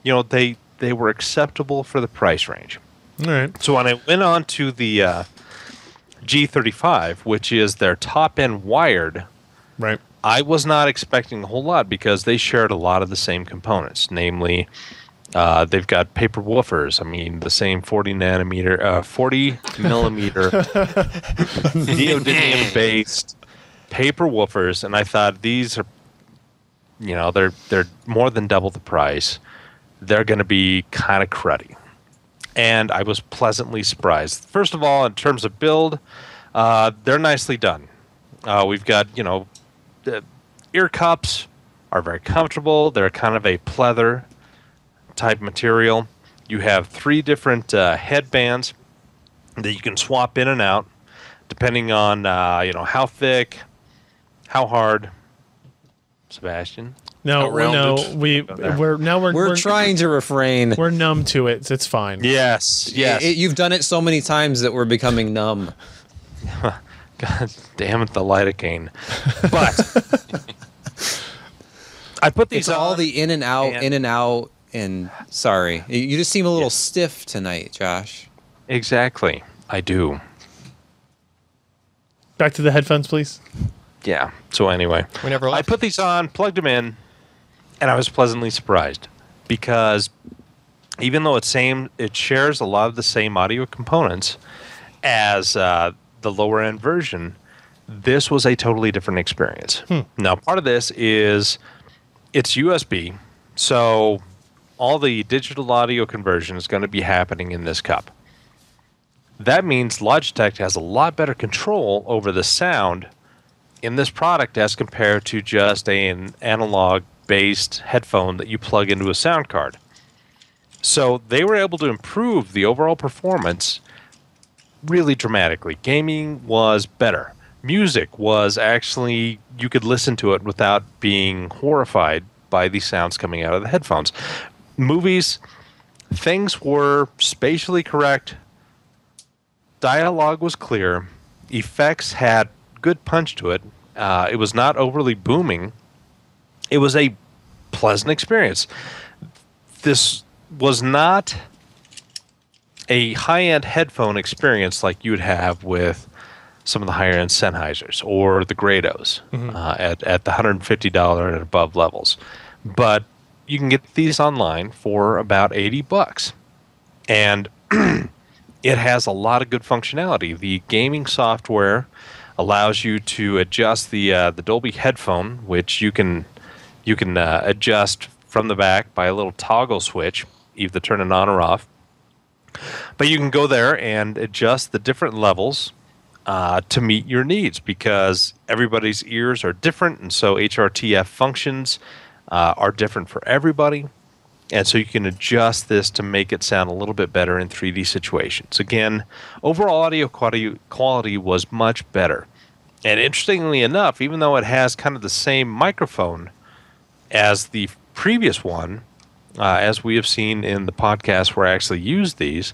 they were acceptable for the price range. All right. So when I went on to the G35, which is their top-end wired I was not expecting a whole lot because they shared a lot of the same components. Namely, they've got paper woofers. I mean, the same 40 millimeter neodymium-based paper woofers, and I thought these are, they're more than double the price. They're going to be kind of cruddy. And I was pleasantly surprised. First of all, in terms of build, they're nicely done. We've got, the ear cups are very comfortable. They're kind of a pleather type material. You have 3 different headbands that you can swap in and out depending on, how thick, how hard. Sebastian? No, we're trying to refrain. We're numb to it. It's fine. Yes. You've done it so many times that we're becoming numb. God damn it, the lidocaine. But I put these all on, the in and out, and sorry, you just seem a little stiff tonight, Josh. Exactly, I do. Back to the headphones, please. Yeah. So anyway, I put these on, plugged them in, and I was pleasantly surprised because even though it shares a lot of the same audio components as the lower end version, this was a totally different experience. Now, part of this is it's USB, so all the digital audio conversion is going to be happening in this cup. That means Logitech has a lot better control over the sound in this product as compared to just an analog-based headphone that you plug into a sound card. So they were able to improve the overall performance really dramatically. Gaming was better. Music was actually, you could listen to it without being horrified by the sounds coming out of the headphones. Movies, things were spatially correct. Dialogue was clear. Effects had good punch to it. It was not overly booming. It was a pleasant experience. This was not a high-end headphone experience like you would have with some of the higher-end Sennheisers or the Grados at the $150 and above levels. But you can get these online for about $80. And it has a lot of good functionality. The gaming software allows you to adjust the Dolby headphone, which you can adjust from the back by a little toggle switch, either turn it on or off. But you can go there and adjust the different levels to meet your needs because everybody's ears are different, and so HRTF functions are different for everybody. And so you can adjust this to make it sound a little bit better in 3D situations. Again, overall audio quality was much better. And interestingly enough, even though it has kind of the same microphone as the previous one, as we have seen in the podcast where I actually used these,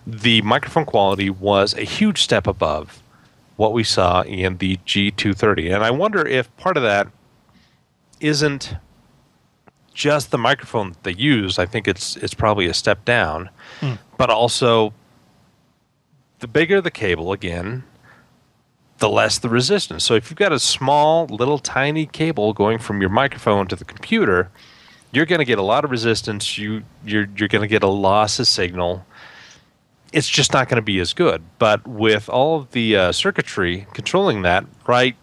the microphone quality was a huge step above what we saw in the G230. And I wonder if part of that isn't just the microphone that they use. I think it's probably a step down. But also, the bigger the cable, again, the less the resistance. So if you've got a small, little tiny cable going from your microphone to the computer, you're going to get a lot of resistance. You're going to get a loss of signal. It's just not going to be as good. But with all of the circuitry controlling that, right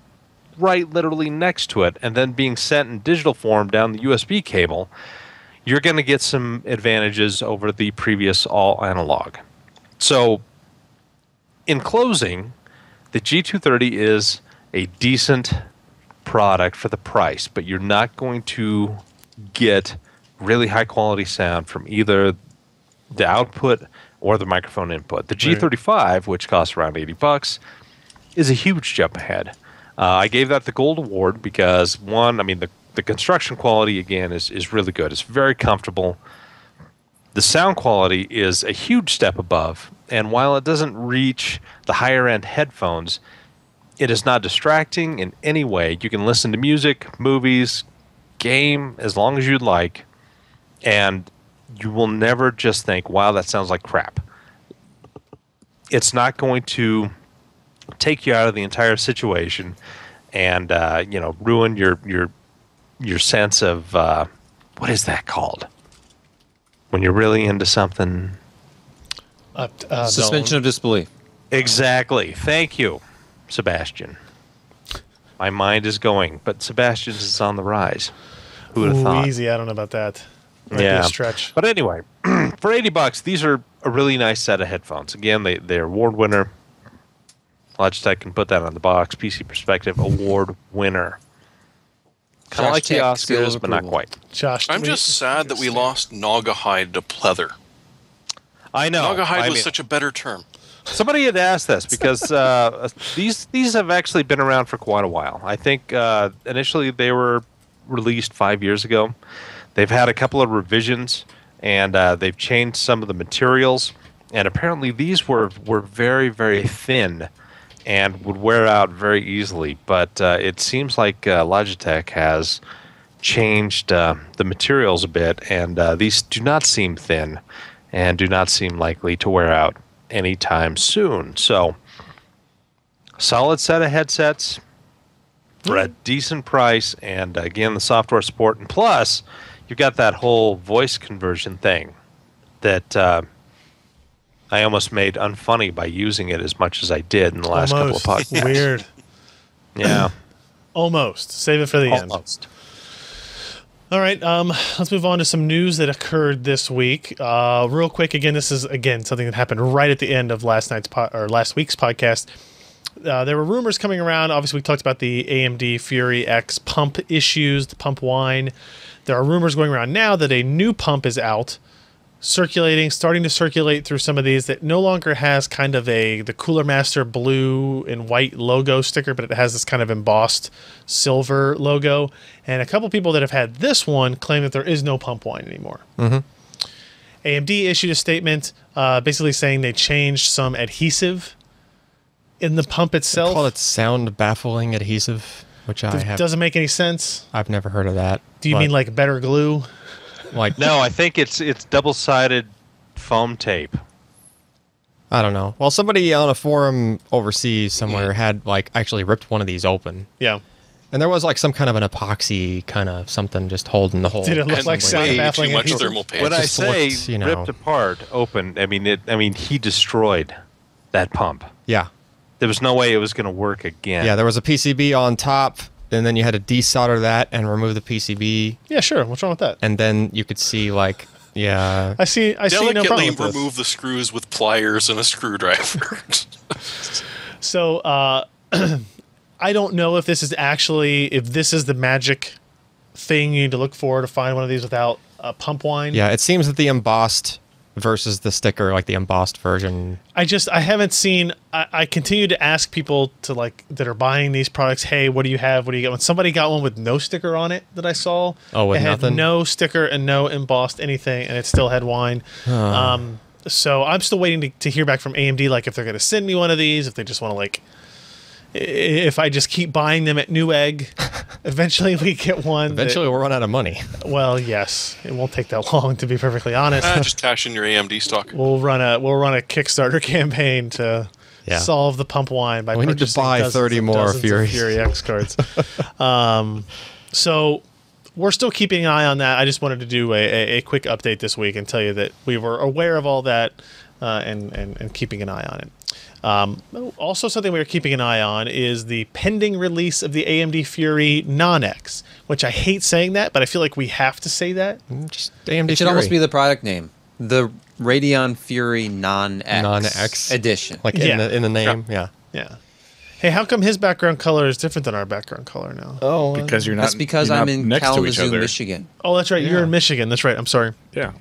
literally next to it, and then being sent in digital form down the USB cable, you're going to get some advantages over the previous all analog. So, in closing, the G230 is a decent product for the price, but you're not going to get really high quality sound from either the output or the microphone input. The G35, which costs around $80, is a huge jump ahead. I gave that the gold award because, one, I mean, the construction quality, again, is really good. It's very comfortable. The sound quality is a huge step above, and while it doesn't reach the higher-end headphones, it is not distracting in any way. You can listen to music, movies, game as long as you'd like, and you will never just think, wow, that sounds like crap. It's not going to take you out of the entire situation. and ruin your sense of what is that called when you're really into something. Suspension of disbelief. Exactly. Thank you, Sebastian. My mind is going, but Sebastian's is on the rise. Who would have thought? Easy. I don't know about that. Might be a stretch. But anyway, for $80, these are a really nice set of headphones. Again, they're award winner. Logitech can put that on the box. PC Perspective award winner. Kind of like the Oscars, but not quite. Josh, I'm just sad that we lost Naugahyde to pleather. I know. Naugahyde was such a better term. Somebody had asked this because these have actually been around for quite a while. I think initially they were released 5 years ago. They've had a couple of revisions, and they've changed some of the materials. And apparently these were very, very thin and would wear out very easily. But it seems like Logitech has changed the materials a bit, and these do not seem thin and do not seem likely to wear out anytime soon. So, solid set of headsets for a decent price, and again, the software support. And plus, you've got that whole voice conversion thing that I almost made unfunny by using it as much as I did in the last couple of podcasts. Weird. Yeah. Almost. Save it for the end. All right, let's move on to some news that occurred this week. Real quick, again, this is something that happened right at the end of last week's podcast. There were rumors coming around. Obviously, we talked about the AMD Fury X pump issues, the pump wine. There are rumors going around now that a new pump is out, starting to circulate through some of these, that no longer has kind of the Cooler Master blue and white logo sticker, but it has this kind of embossed silver logo. And a couple people that have had this one claim that there is no pump wine anymore. Mm-hmm. AMD issued a statement basically saying they changed some adhesive in the pump itself. They call it sound baffling adhesive, which doesn't make any sense. I've never heard of that. Do you mean like better glue? Like no, I think it's double-sided foam tape. I don't know. Well, somebody on a forum overseas somewhere had actually ripped one of these open. Yeah. And there was some kind of an epoxy kind of something just holding the whole. Did it look like sound baffling? Too much thermal paste. When I say ripped apart, open, I mean he destroyed that pump. Yeah. There was no way it was going to work again. Yeah, there was a PCB on top, and then you had to desolder that and remove the PCB. Yeah, sure. What's wrong with that? And then you could see yeah. I see no problem with this. Remove the screws with pliers and a screwdriver. So, I don't know if this is the magic thing you need to look for to find one of these without a pump wine. Yeah, it seems that the embossed versus the sticker, the embossed version. I haven't seen. I continue to ask people that are buying these products, hey, what do you have? What do you get? When somebody got one with no sticker on it that I saw, with it had nothing? No sticker and no embossed anything, and it still had wine. So I'm still waiting to hear back from AMD, if they're going to send me one of these, if they just want to if I just keep buying them at Newegg, eventually we get one. Eventually we'll run out of money. Well, yes, it won't take that long, to be perfectly honest. Just cash in your AMD stock. We'll run a Kickstarter campaign to solve the pump wine by we need to buy 30 more Fury X cards. So we're still keeping an eye on that. I just wanted to do a quick update this week and tell you that we were aware of all that and keeping an eye on it. Also, something we are keeping an eye on is the pending release of the AMD Fury Non-X, which I hate saying that, but I feel like we have to say that. Just AMD It should Fury. almost be the product name. The Radeon Fury Non-X edition. In the name, yeah. Hey, how come his background color is different than our background color now? Oh, because you're not. That's because I'm in Kalamazoo, Michigan. Oh, that's right. Yeah. You're in Michigan. That's right. I'm sorry. Yeah.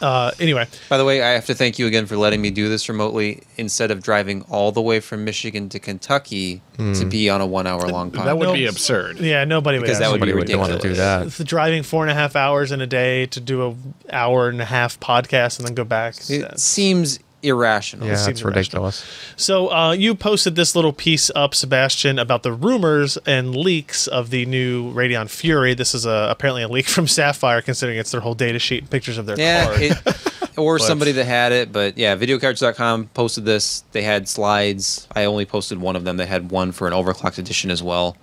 Anyway. By the way, I have to thank you again for letting me do this remotely instead of driving all the way from Michigan to Kentucky to be on a 1 hour long podcast. That would be absurd. Yeah, nobody would. Because that would be ridiculous. Want to do that. It's driving 4.5 hours in a day to do a hour and a half podcast and then go back. It seems irrational. Yeah, seems it's ridiculous. So you posted this little piece up, Sebastian, about the rumors and leaks of the new Radeon Fury. This is apparently a leak from Sapphire, considering it's their whole data sheet and pictures of their card. Or somebody that had it. But yeah, videocards.com posted this. They had slides. I only posted one of them. They had one for an overclocked edition as well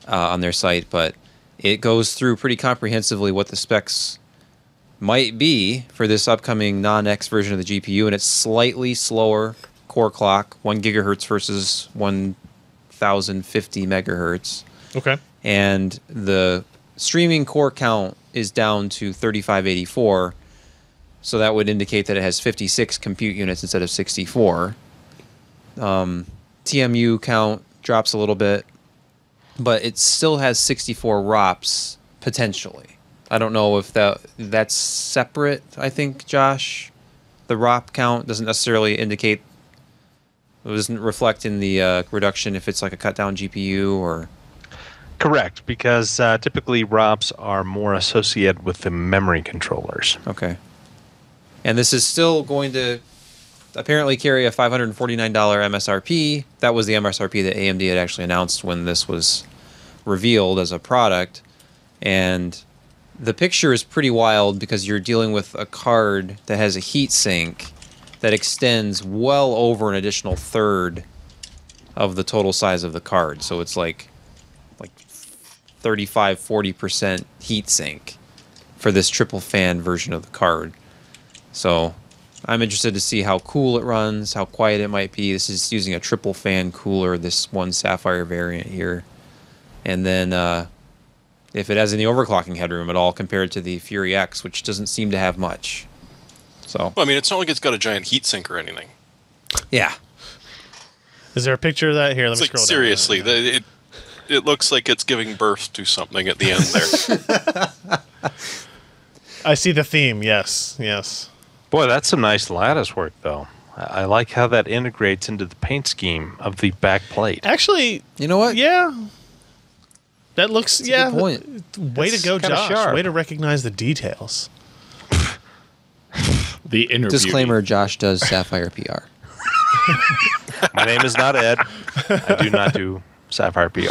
on their site. But it goes through pretty comprehensively what the specs might be for this upcoming non-X version of the GPU, and it's slightly slower core clock, 1 gigahertz versus 1050 megahertz. Okay. And the streaming core count is down to 3584, so that would indicate that it has 56 compute units instead of 64. TMU count drops a little bit, but it still has 64 ROPs potentially. I don't know if that's separate, I think, Josh. The ROP count doesn't necessarily indicate, it doesn't reflect in the reduction if it's like a cut-down GPU or... Correct, because typically ROPs are more associated with the memory controllers. Okay. And this is still going to apparently carry a $549 MSRP. That was the MSRP that AMD had actually announced when this was revealed as a product. And the picture is pretty wild because you're dealing with a card that has a heat sink that extends well over an additional third of the total size of the card. So it's like 35-40% heat sink for this triple fan version of the card. So I'm interested to see how cool it runs, how quiet it might be. This is using a triple fan cooler, this one Sapphire variant here. And then if it has any overclocking headroom at all compared to the Fury X, which doesn't seem to have much. So, well, I mean, it's not like it's got a giant heatsink or anything. Yeah. Is there a picture of that? Here, let me It's like, scroll seriously, down. it looks like it's giving birth to something at the end there. I see the theme, yes. Boy, that's some nice lattice work, though. I like how that integrates into the paint scheme of the back plate. Actually, you know what? Yeah. That looks, That's a good point. Way to go, Josh. Sharp. Way to recognize the details. The inner Disclaimer, Josh does Sapphire PR. My name is not Ed. I do not do Sapphire PR.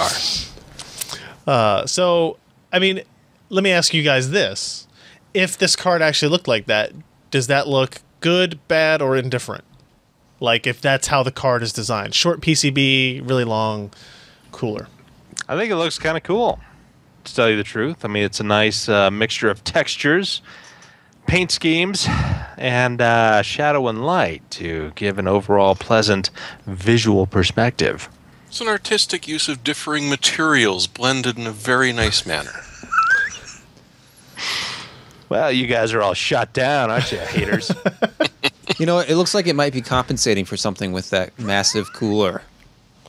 So, I mean, let me ask you guys this. If this card actually looked like that, does that look good, bad, or indifferent? Like, if that's how the card is designed. Short PCB, really long, cooler. I think it looks kind of cool, to tell you the truth. I mean, it's a nice mixture of textures, paint schemes, and shadow and light to give an overall pleasant visual perspective. It's an artistic use of differing materials blended in a very nice manner. Well, you guys are all shut down, aren't you, haters? You know, it looks like it might be compensating for something with that massive cooler.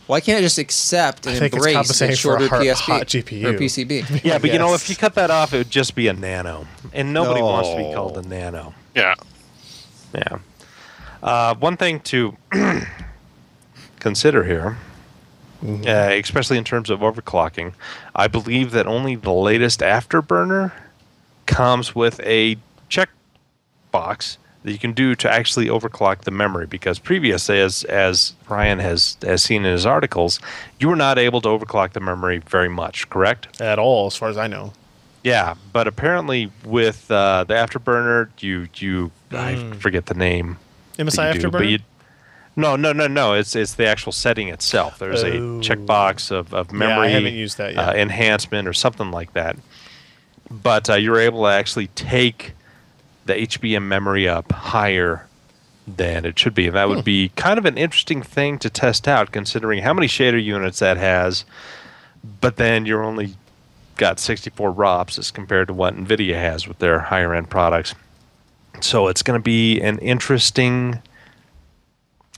Why can't I just accept and embrace the shorter hot GPU or PCB? Yeah, but you know, if you cut that off, it would just be a nano, and nobody wants to be called a nano. Yeah. Yeah. One thing to consider here, especially in terms of overclocking, I believe that only the latest Afterburner comes with a checkbox that you can do to actually overclock the memory, because previously, as Ryan has seen in his articles, you were not able to overclock the memory very much, correct? At all, as far as I know. Yeah, but apparently with the Afterburner, you I forget the name. MSI Afterburner? No. It's the actual setting itself. There's a checkbox of memory. Yeah, I haven't used that yet. Enhancement or something like that. But you're able to actually take the HBM memory up higher than it should be. And that would be kind of an interesting thing to test out, considering how many shader units that has. But then you're only got 64 ROPs as compared to what NVIDIA has with their higher end products. So it's going to be an interesting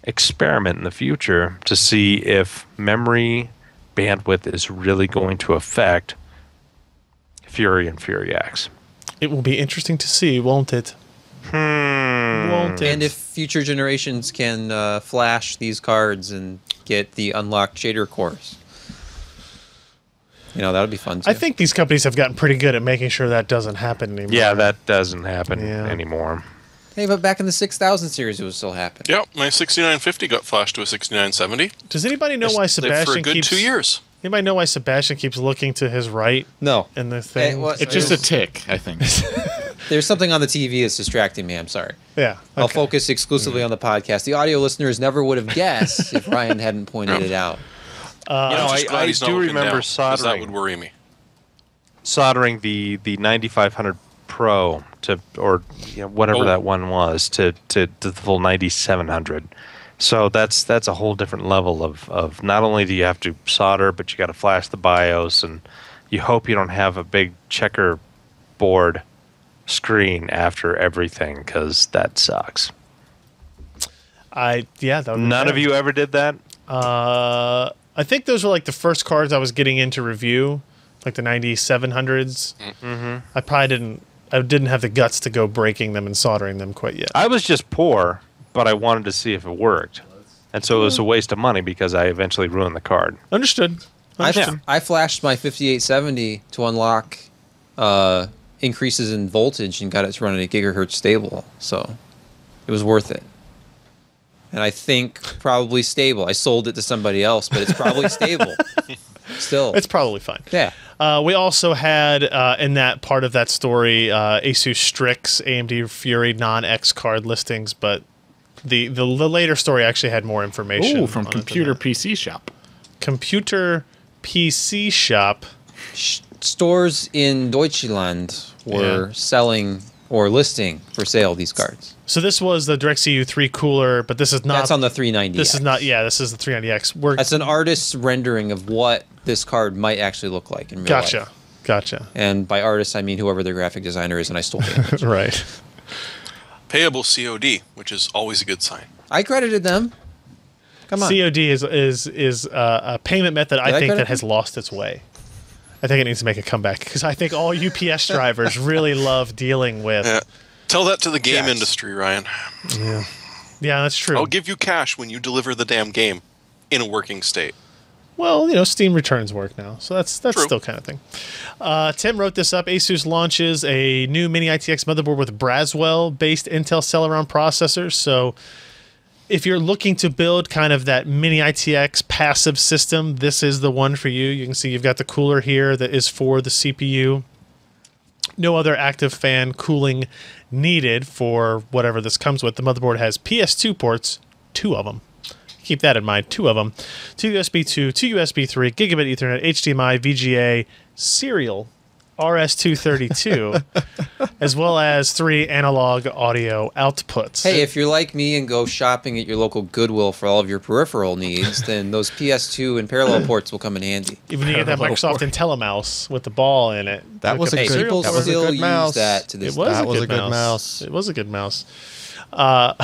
experiment in the future to see if memory bandwidth is really going to affect Fury and Fury X. It will be interesting to see, won't it? Won't it? And if future generations can flash these cards and get the unlocked shader cores. You know, that would be fun too. I think these companies have gotten pretty good at making sure that doesn't happen anymore. Yeah, that doesn't happen anymore. Hey, but back in the 6000 series, it was still happening. Yep, my 6950 got flashed to a 6970. Does anybody know why Sebastian for a good keeps 2 years? Anybody know why Sebastian keeps looking to his right? No. In the thing? It's just a tick, I think. There's something on the TV that's distracting me. I'm sorry. Yeah. I'll focus exclusively on the podcast. The audio listeners never would have guessed if Ryan hadn't pointed it out. I do remember soldering. That would worry me. Soldering the 9500 Pro to, or whatever that one was, to the full 9700. So that's a whole different level of not only do you have to solder, but you got to flash the BIOS, and you hope you don't have a big checkerboard screen after everything, because that sucks. None of you ever did that? I think those were like the first cards I was getting into review, like the 9700s. Mm-hmm. I didn't have the guts to go breaking them and soldering them quite yet. I was just poor, but I wanted to see if it worked. And so it was a waste of money because I eventually ruined the card. Understood. I flashed my 5870 to unlock increases in voltage and got it to run at 8 gigahertz stable. So it was worth it. And I think probably stable. I sold it to somebody else, but it's probably stable. Still. It's probably fine. Yeah. We also had, in that part of that story, Asus Strix, AMD Fury non-X card listings, but the later story actually had more information. Ooh, from Computer PC Shop. Computer PC Shop. Stores in Deutschland were selling or listing for sale these cards. So this was the DirectCU 3 cooler, but this is not... That's on the 390X. This is not... Yeah, this is the 390X. That's an artist's rendering of what this card might actually look like in real life. Gotcha. And by artist, I mean whoever the graphic designer is, and I stole the image. Right. Payable COD, which is always a good sign. I credited them. Come on. COD is a payment method I think that has lost its way. I think it needs to make a comeback, because I think all UPS drivers really love dealing with... Yeah. Tell that to the game industry, Ryan. Yeah, that's true. I'll give you cash when you deliver the damn game in a working state. Well, Steam returns work now, so that's True. still kind of thing. Tim wrote this up. Asus launches a new mini ITX motherboard with Braswell-based Intel Celeron processors. So if you're looking to build kind of that mini ITX passive system, this is the one for you. You can see you've got the cooler here that is for the CPU. No other active fan cooling needed for whatever this comes with. The motherboard has PS2 ports, 2 of them. Keep that in mind, 2 of them. 2 USB 2, 2 USB 3, gigabit Ethernet, HDMI, VGA, serial, RS-232, as well as 3 analog audio outputs. Hey, if you're like me and go shopping at your local Goodwill for all of your peripheral needs, then those PS2 and parallel ports will come in handy. Even you get that Microsoft IntelliMouse with the ball in it. That was a good, people that was a still good mouse. use that to this It was day. a good mouse. It was a good mouse. So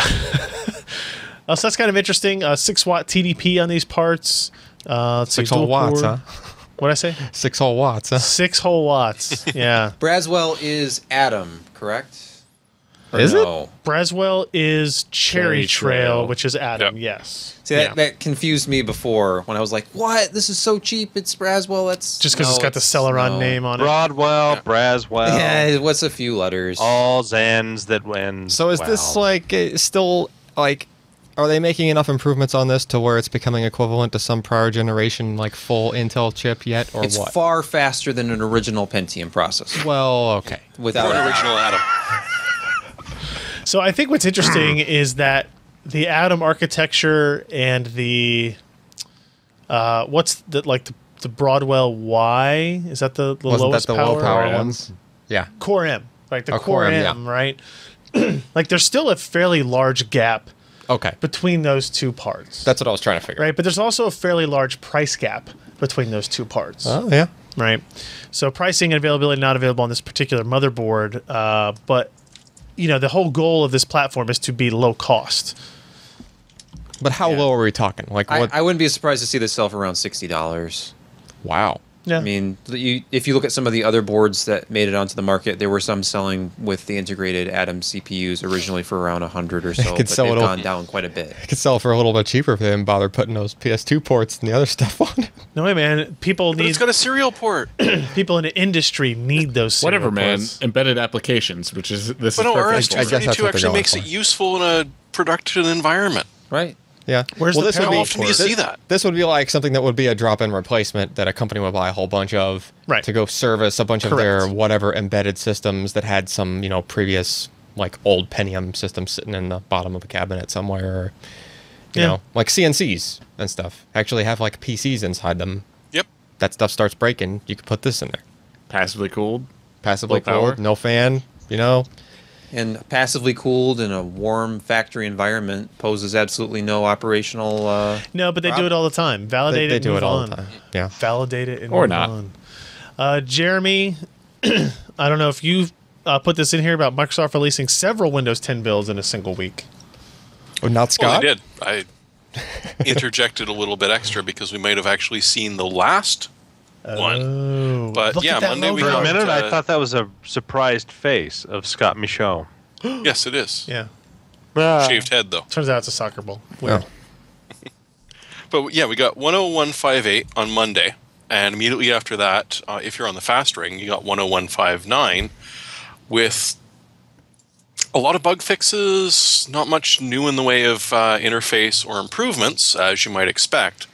that's kind of interesting. 6-watt TDP on these parts. 6 whole watts, huh? What'd I say? 6 whole watts, huh? 6 whole watts. Yeah. Braswell is Atom, correct? Or is no? it? Braswell is Cherry Trail, which is Atom. Yep. Yes. See, that confused me before when I was like, "What? This is so cheap. It's Braswell." That's just because it's got the Celeron name on it. Broadwell, Braswell. Yeah, what's a few letters? All Zens that win. So is this like still like? Are they making enough improvements on this to where it's becoming equivalent to some prior generation, like full Intel chip yet, or it's what? far faster than an original Pentium processor. Well, okay. Without an original Atom. So I think what's interesting is that the Atom architecture and the the Broadwell Y, is that the lowest that the power? low power ones? Yeah. Core M, right? The Core M, M, yeah. right? Like there's still a fairly large gap Okay. between those two parts. That's what I was trying to figure. right, but there's also a fairly large price gap between those two parts. Oh yeah. Right. So pricing and availability not available on this particular motherboard, but the whole goal of this platform is to be low cost. But how low are we talking? Like what? I wouldn't be surprised to see this sell for around $60. Wow. Yeah. I mean, if you look at some of the other boards that made it onto the market, there were some selling with the integrated Atom CPUs originally for around 100 or so, but they've gone down quite a bit. I could sell for a little bit cheaper if they didn't bother putting those PS2 ports and the other stuff on it. No way, man. People But need. it's got a serial port. People in the industry need those. serial Whatever, man. ports. Embedded applications, which is this But is no, perfect. I guess that's RS-232 what they're actually going makes for. it useful in a production environment. Right. Yeah. Where's the this would parallel be, How often do you see that? This would be like something that would be a drop-in replacement that a company would buy a whole bunch of Right. to go service a bunch of Correct. their whatever embedded systems that had some, previous like old Pentium systems sitting in the bottom of a cabinet somewhere, or, you know, like CNCs and stuff actually have like PCs inside them. Yep. That stuff starts breaking. You could put this in there. Passively cooled. Passively Low power. cooled, no fan, And passively cooled in a warm factory environment poses absolutely no operational. No, but they do it all the time. Validate They it. do Move it all on. the time. Yeah. Validate it and Or move not. on. Jeremy, I don't know if you put this in here about Microsoft releasing several Windows 10 builds in a single week. Oh, not Well, Scott? they did. I interjected a little bit extra because we might have actually seen the last one. Oh, But look yeah, at that Monday we For logo. a got. minute, I thought that was a surprised face of Scott Michaud. Yes, it is. Yeah. Shaved head though. Turns out it's a soccer ball. Weird. But yeah, we got 10158 on Monday, and immediately after that, if you're on the fast ring, you got 10159 with a lot of bug fixes, not much new in the way of interface or improvements, as you might expect.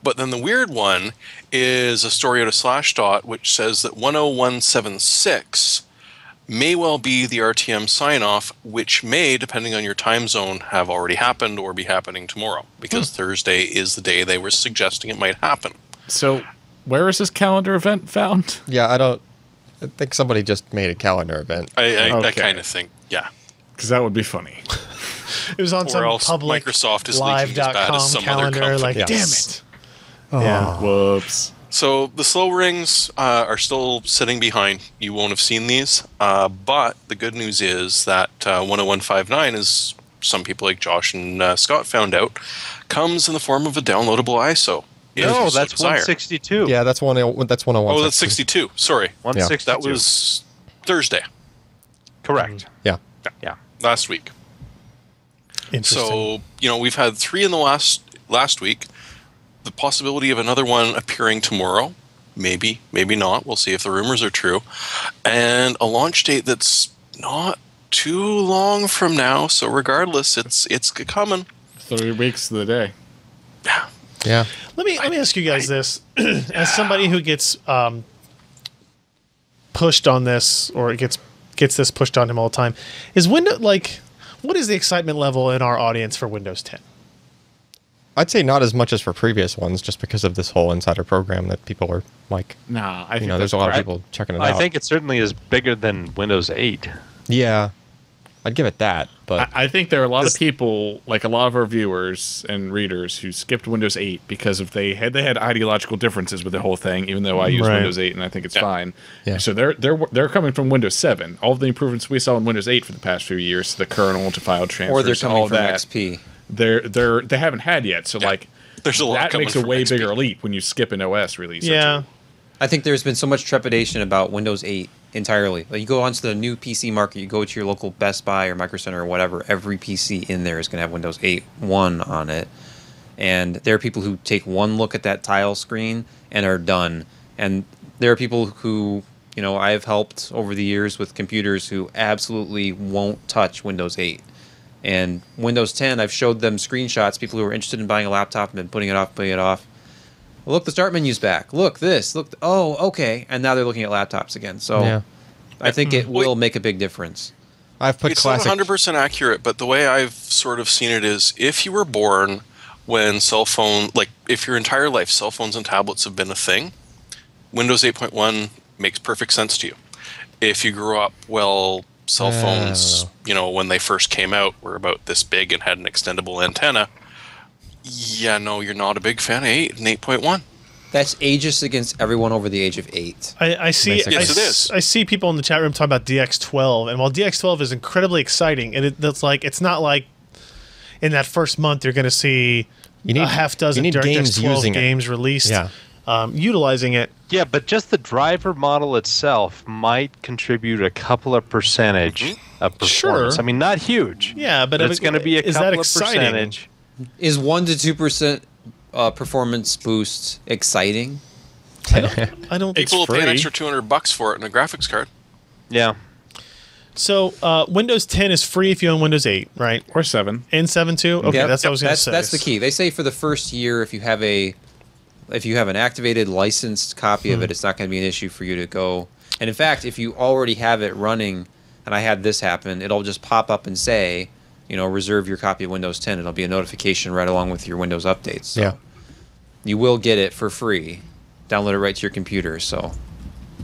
But then the weird one is a story out of Slashdot, which says that 10176 may well be the RTM sign-off, which may, depending on your time zone, have already happened or be happening tomorrow, because Thursday is the day they were suggesting it might happen. So, where is this calendar event found? Yeah, I think somebody just made a calendar event. I Okay. kind of think, yeah. Because that would be funny. It was on Or some else public Microsoft is leaking as bad as live.com some other calendar. company. Like, Yes. damn it. Yeah. Whoops. So the slow rings are still sitting behind. You won't have seen these. But the good news is that 10159, as some people like Josh and Scott found out, comes in the form of a downloadable ISO. if No, you so that's desire. 162. Yeah, that's 101. Oh, that's 62. Sorry. 162. That was Thursday. correct. Yeah. Yeah. Last week. Interesting. So, we've had 3 in the last week. The possibility of another one appearing tomorrow. Maybe, maybe not. We'll see if the rumors are true. And a launch date that's not too long from now. So regardless, it's coming. 3 weeks to the day. Yeah. Yeah. Let me ask you guys this: as somebody who gets pushed on this, or gets this pushed on him all the time, is Windows what is the excitement level in our audience for Windows 10? I'd say not as much as for previous ones, just because of this whole insider program that people are like, Nah, I think there's a lot of people checking it out. I think it certainly is bigger than Windows 8. Yeah. I'd give it that, but I think there are a lot of people, like a lot of our viewers and readers, who skipped Windows 8 because of they had ideological differences with the whole thing. Even though I use Right. Windows 8 and I think it's fine, Yeah. so they're coming from Windows 7. All of the improvements we saw in Windows 8 for the past few years, to the kernel, to file transfers, Or they're to coming all from that, XP. they haven't had yet. So There's a lot that coming makes a from way XP. bigger leap when you skip an OS release. or Yeah. two. I think there's been so much trepidation about Windows 8 entirely. Like, you go onto the new PC market, you go to your local Best Buy or Micro Center or whatever, every PC in there is going to have Windows 8.1 on it. And there are people who take one look at that tile screen and are done. And there are people who, I've helped over the years with computers who absolutely won't touch Windows 8. And Windows 10, I've showed them screenshots, people who are interested in buying a laptop and been putting it off. Look, the start menu's back. Look, this. Look, oh, okay. And now they're looking at laptops again. So yeah. I think it will make a big difference. I've put It's classic. not 100% accurate, but the way I've sort of seen it is if you were born when if your entire life cell phones and tablets have been a thing, Windows 8.1 makes perfect sense to you. If you grew up, cell phones, when they first came out, were about this big and had an extendable antenna, yeah, no, you're not a big fan of 8 and 8.1. That's ageist against everyone over the age of 8. I see. Basically. Yes, it is. I see people in the chat room talking about DX12, and while DX12 is incredibly exciting, and it's not like in that first month you're going to see You need- a half dozen you need DirectX games 12 using it. games released. Yeah. utilizing it. Yeah, but just the driver model itself might contribute a couple of percentage of performance. Sure. I mean, not huge. Yeah, but it's going to be a is couple that of exciting? percentage. Is 1 to 2% performance boost exciting? I don't. It's People will pay an free. extra $200 for it in a graphics card. Yeah. So Windows 10 is free if you own Windows 8, right? Or 7. And 7 too. Okay, Yep. that's what I was going to say. That's the key. They say for the first year, if you have an activated licensed copy of it, it's not going to be an issue for you to go. And in fact, if you already have it running, and I had this happen, it'll just pop up and say, reserve your copy of Windows 10. It'll be a notification right along with your Windows updates. So Yeah. you will get it for free. Download it right to your computer. So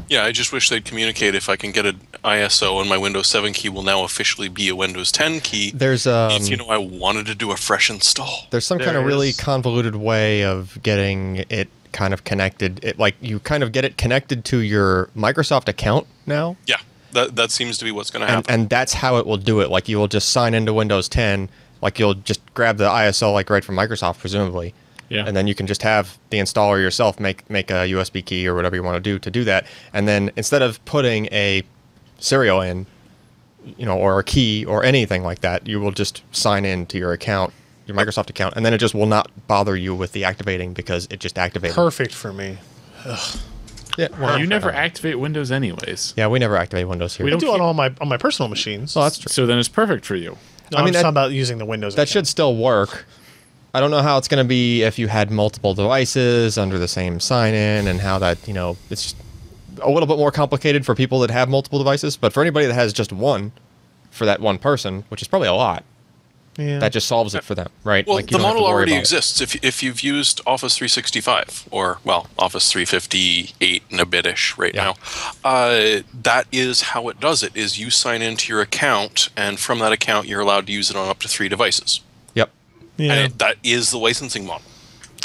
Yeah, I just wish they'd communicate if I can get an ISO and my Windows 7 key will now officially be a Windows 10 key. There's if I wanted to do a fresh install. There's some kind of There really is. convoluted way of getting it kind of connected. You kind of get it connected to your Microsoft account now, Yeah, that seems to be what's going to and, happen. and that's how it will do it. Like you will just sign into Windows 10, like you'll just grab the ISO right from Microsoft, presumably. Yeah. And then you can just have the installer yourself make a USB key or whatever you want to do that. And then instead of putting a serial in, or a key or anything like that, you will just sign in to your account, your Microsoft account, and then it just will not bother you with the activating because it just activated. Perfect for me. Yeah, well, You never activate Windows anyways. Yeah, we never activate Windows here. We I don't do it on my personal machines. Well, that's true. So then it's perfect for you. No, I I'm mean, just that- talking about using the Windows. That account. should still work. I don't know how it's going to be if you had multiple devices under the same sign-in and how that, it's just a little bit more complicated for people that have multiple devices. But for anybody that has just one, for that one person, which is probably a lot, Yeah. that just solves it for them, right? Well, you the don't have to model worry already about it. exists. If you've used Office 365 or Office 358 and a bit-ish right Yeah. now, that is how it does it. Is you sign into your account, and from that account, you're allowed to use it on up to 3 devices. Yep. Yeah. And that is the licensing model.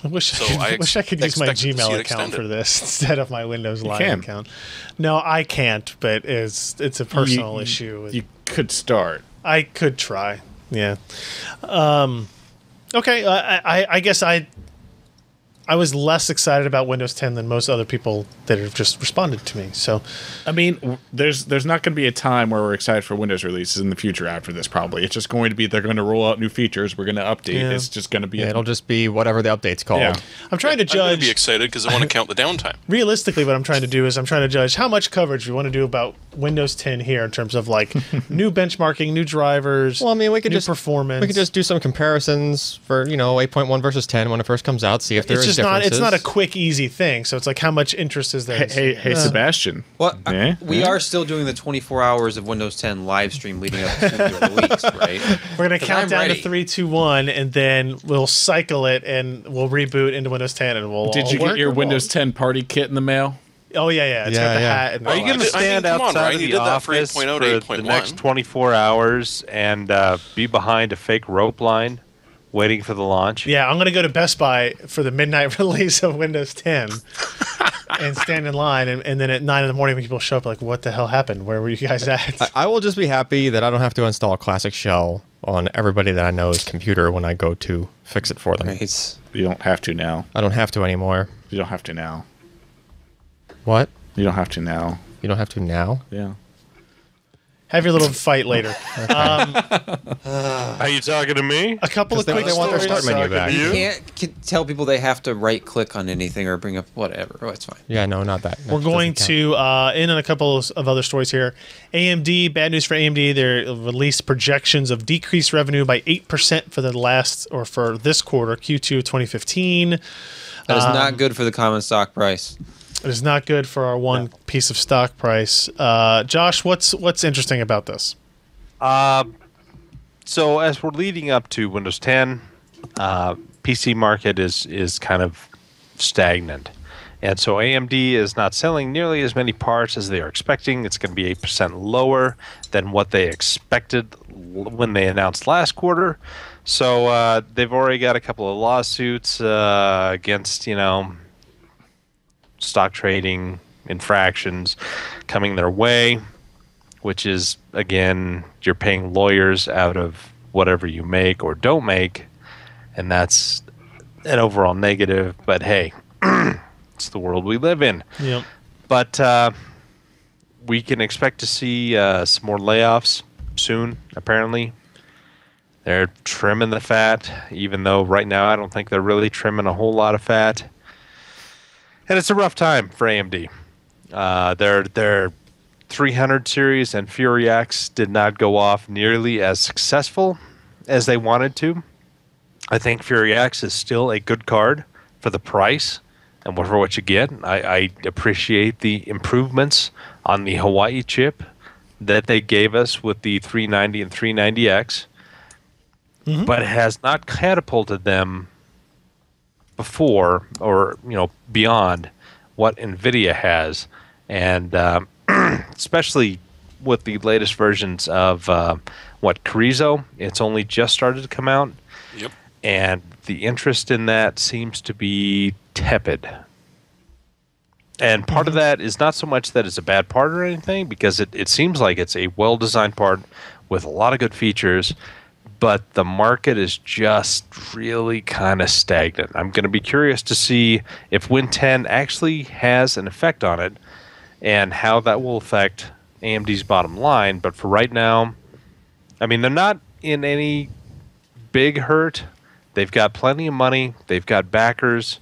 I wish So I I could use my expect to see Gmail it account extended. for this instead of my Windows Live can. account. No, I can't, but it's a personal issue. You could start. I could try. Yeah. Okay. I guess I was less excited about Windows 10 than most other people that have just responded to me. So I mean, there's not going to be a time where we're excited for Windows releases in the future after this, probably. It's just going to be they're going to roll out new features. We're going to update. Yeah. It's just going to be Yeah, it'll just be whatever the update's called. Yeah. I'm trying to I'm going to be judge. excited because I want to count the downtime. Realistically, what I'm trying to do is I'm trying to judge how much coverage we want to do about Windows 10 here in terms of like new benchmarking, new drivers. Well, I mean, we could new just performance. We could just do some comparisons for 8.1 versus 10 when it first comes out. See if there It's is just not. It's differences. not a quick, easy thing. So it's like, how much interest is there? Hey, Sebastian. Well, Yeah. we are still doing the 24 hours of Windows 10 live stream leading up to the release, right? We're gonna 'Cause count I'm down to ready. 3, 2, 1, and then we'll cycle it, and we'll reboot into Windows 10, and we'll. Did all you work get your or Windows won't. 10 party kit in the mail? Oh yeah. It's got the Yeah. hat. And Are you all going to that. I mean, stand come on, outside Ryan, of you the did that for office 8.0 for to the 8.1. next 24 hours and be behind a fake rope line waiting for the launch? Yeah, I'm gonna go to Best Buy for the midnight release of Windows 10, and stand in line, and then at 9 in the morning when people show up, like, what the hell happened? Where were you guys at? I will just be happy that I don't have to install a classic shell on everybody that I know's computer when I go to fix it for them. Right. You don't have to now. I don't have to anymore. You don't have to now. What? You don't have to now. You don't have to now? Yeah. Have your little fight later. Are you talking to me? A couple of They quick want their stories. start menu back. You can't tell people they have to right click on anything or bring up whatever. Oh, it's fine. Yeah, no, not that. We're going to in on a couple of other stories here. AMD, bad news for AMD. They released projections of decreased revenue by 8% for this quarter, Q2 of 2015. That is not good for the common stock price. It is not good for our one piece of stock price. Josh, what's interesting about this? So as we're leading up to Windows 10, PC market is kind of stagnant. And so AMD is not selling nearly as many parts as they are expecting. It's going to be 8% lower than what they expected when they announced last quarter. So they've already got a couple of lawsuits against, stock trading infractions coming their way, which is, again, you're paying lawyers out of whatever you make or don't make, and that's an overall negative. But hey, It's the world we live in. Yep. But we can expect to see some more layoffs soon, apparently. They're trimming the fat, even though right now I don't think they're really trimming a whole lot of fat. And it's a rough time for AMD. Their 300 series and Fury X did not go off nearly as successful as they wanted to. I think Fury X is still a good card for the price and for what you get. I appreciate the improvements on the Hawaii chip that they gave us with the 390 and 390X, but it has not catapulted them before or beyond what NVIDIA has, and especially with the latest versions of Carrizo. It's only just started to come out. Yep. And the interest in that seems to be tepid. And part of that is not so much that it's a bad part or anything, because it seems like it's a well-designed part with a lot of good features, but the market is just really kind of stagnant. I'm going to be curious to see if Win 10 actually has an effect on it and how that will affect AMD's bottom line. But for right now, I mean, they're not in any big hurt. They've got plenty of money. They've got backers.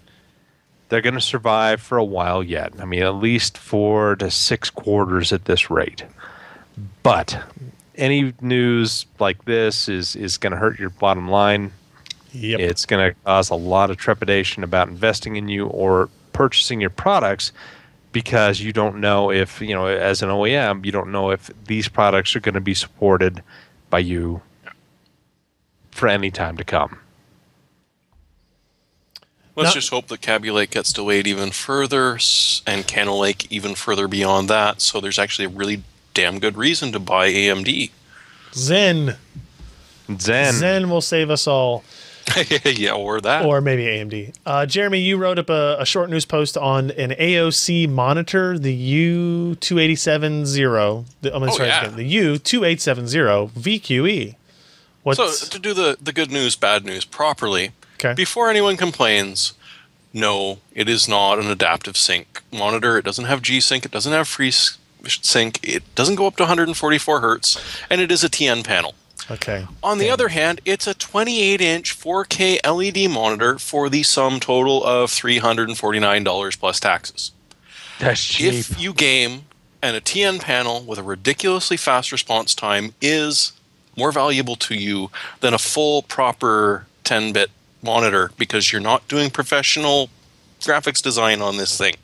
They're going to survive for a while yet. I mean, at least 4 to 6 quarters at this rate. But any news like this is going to hurt your bottom line. Yep. It's going to cause a lot of trepidation about investing in you or purchasing your products, because you don't know if, as an OEM, you don't know if these products are going to be supported by you for any time to come. Let's just hope that Kaby Lake gets delayed even further and Candle Lake even further beyond that, so there's actually a really damn good reason to buy AMD. Zen will save us all. Yeah, or that. Or maybe AMD. Jeremy, you wrote up a short news post on an AOC monitor, the U2870. The U2870VQE. So to do the good news, bad news properly, before anyone complains, no, it is not an adaptive sync monitor. It doesn't have G-Sync. It doesn't have FreeSync. It doesn't go up to 144 hertz, and it is a TN panel. Okay. On the other hand, it's a 28-inch 4K LED monitor for the sum total of $349 plus taxes. That's cheap. If you game and a TN panel with a ridiculously fast response time is more valuable to you than a full proper 10-bit monitor, because you're not doing professional graphics design on this thing.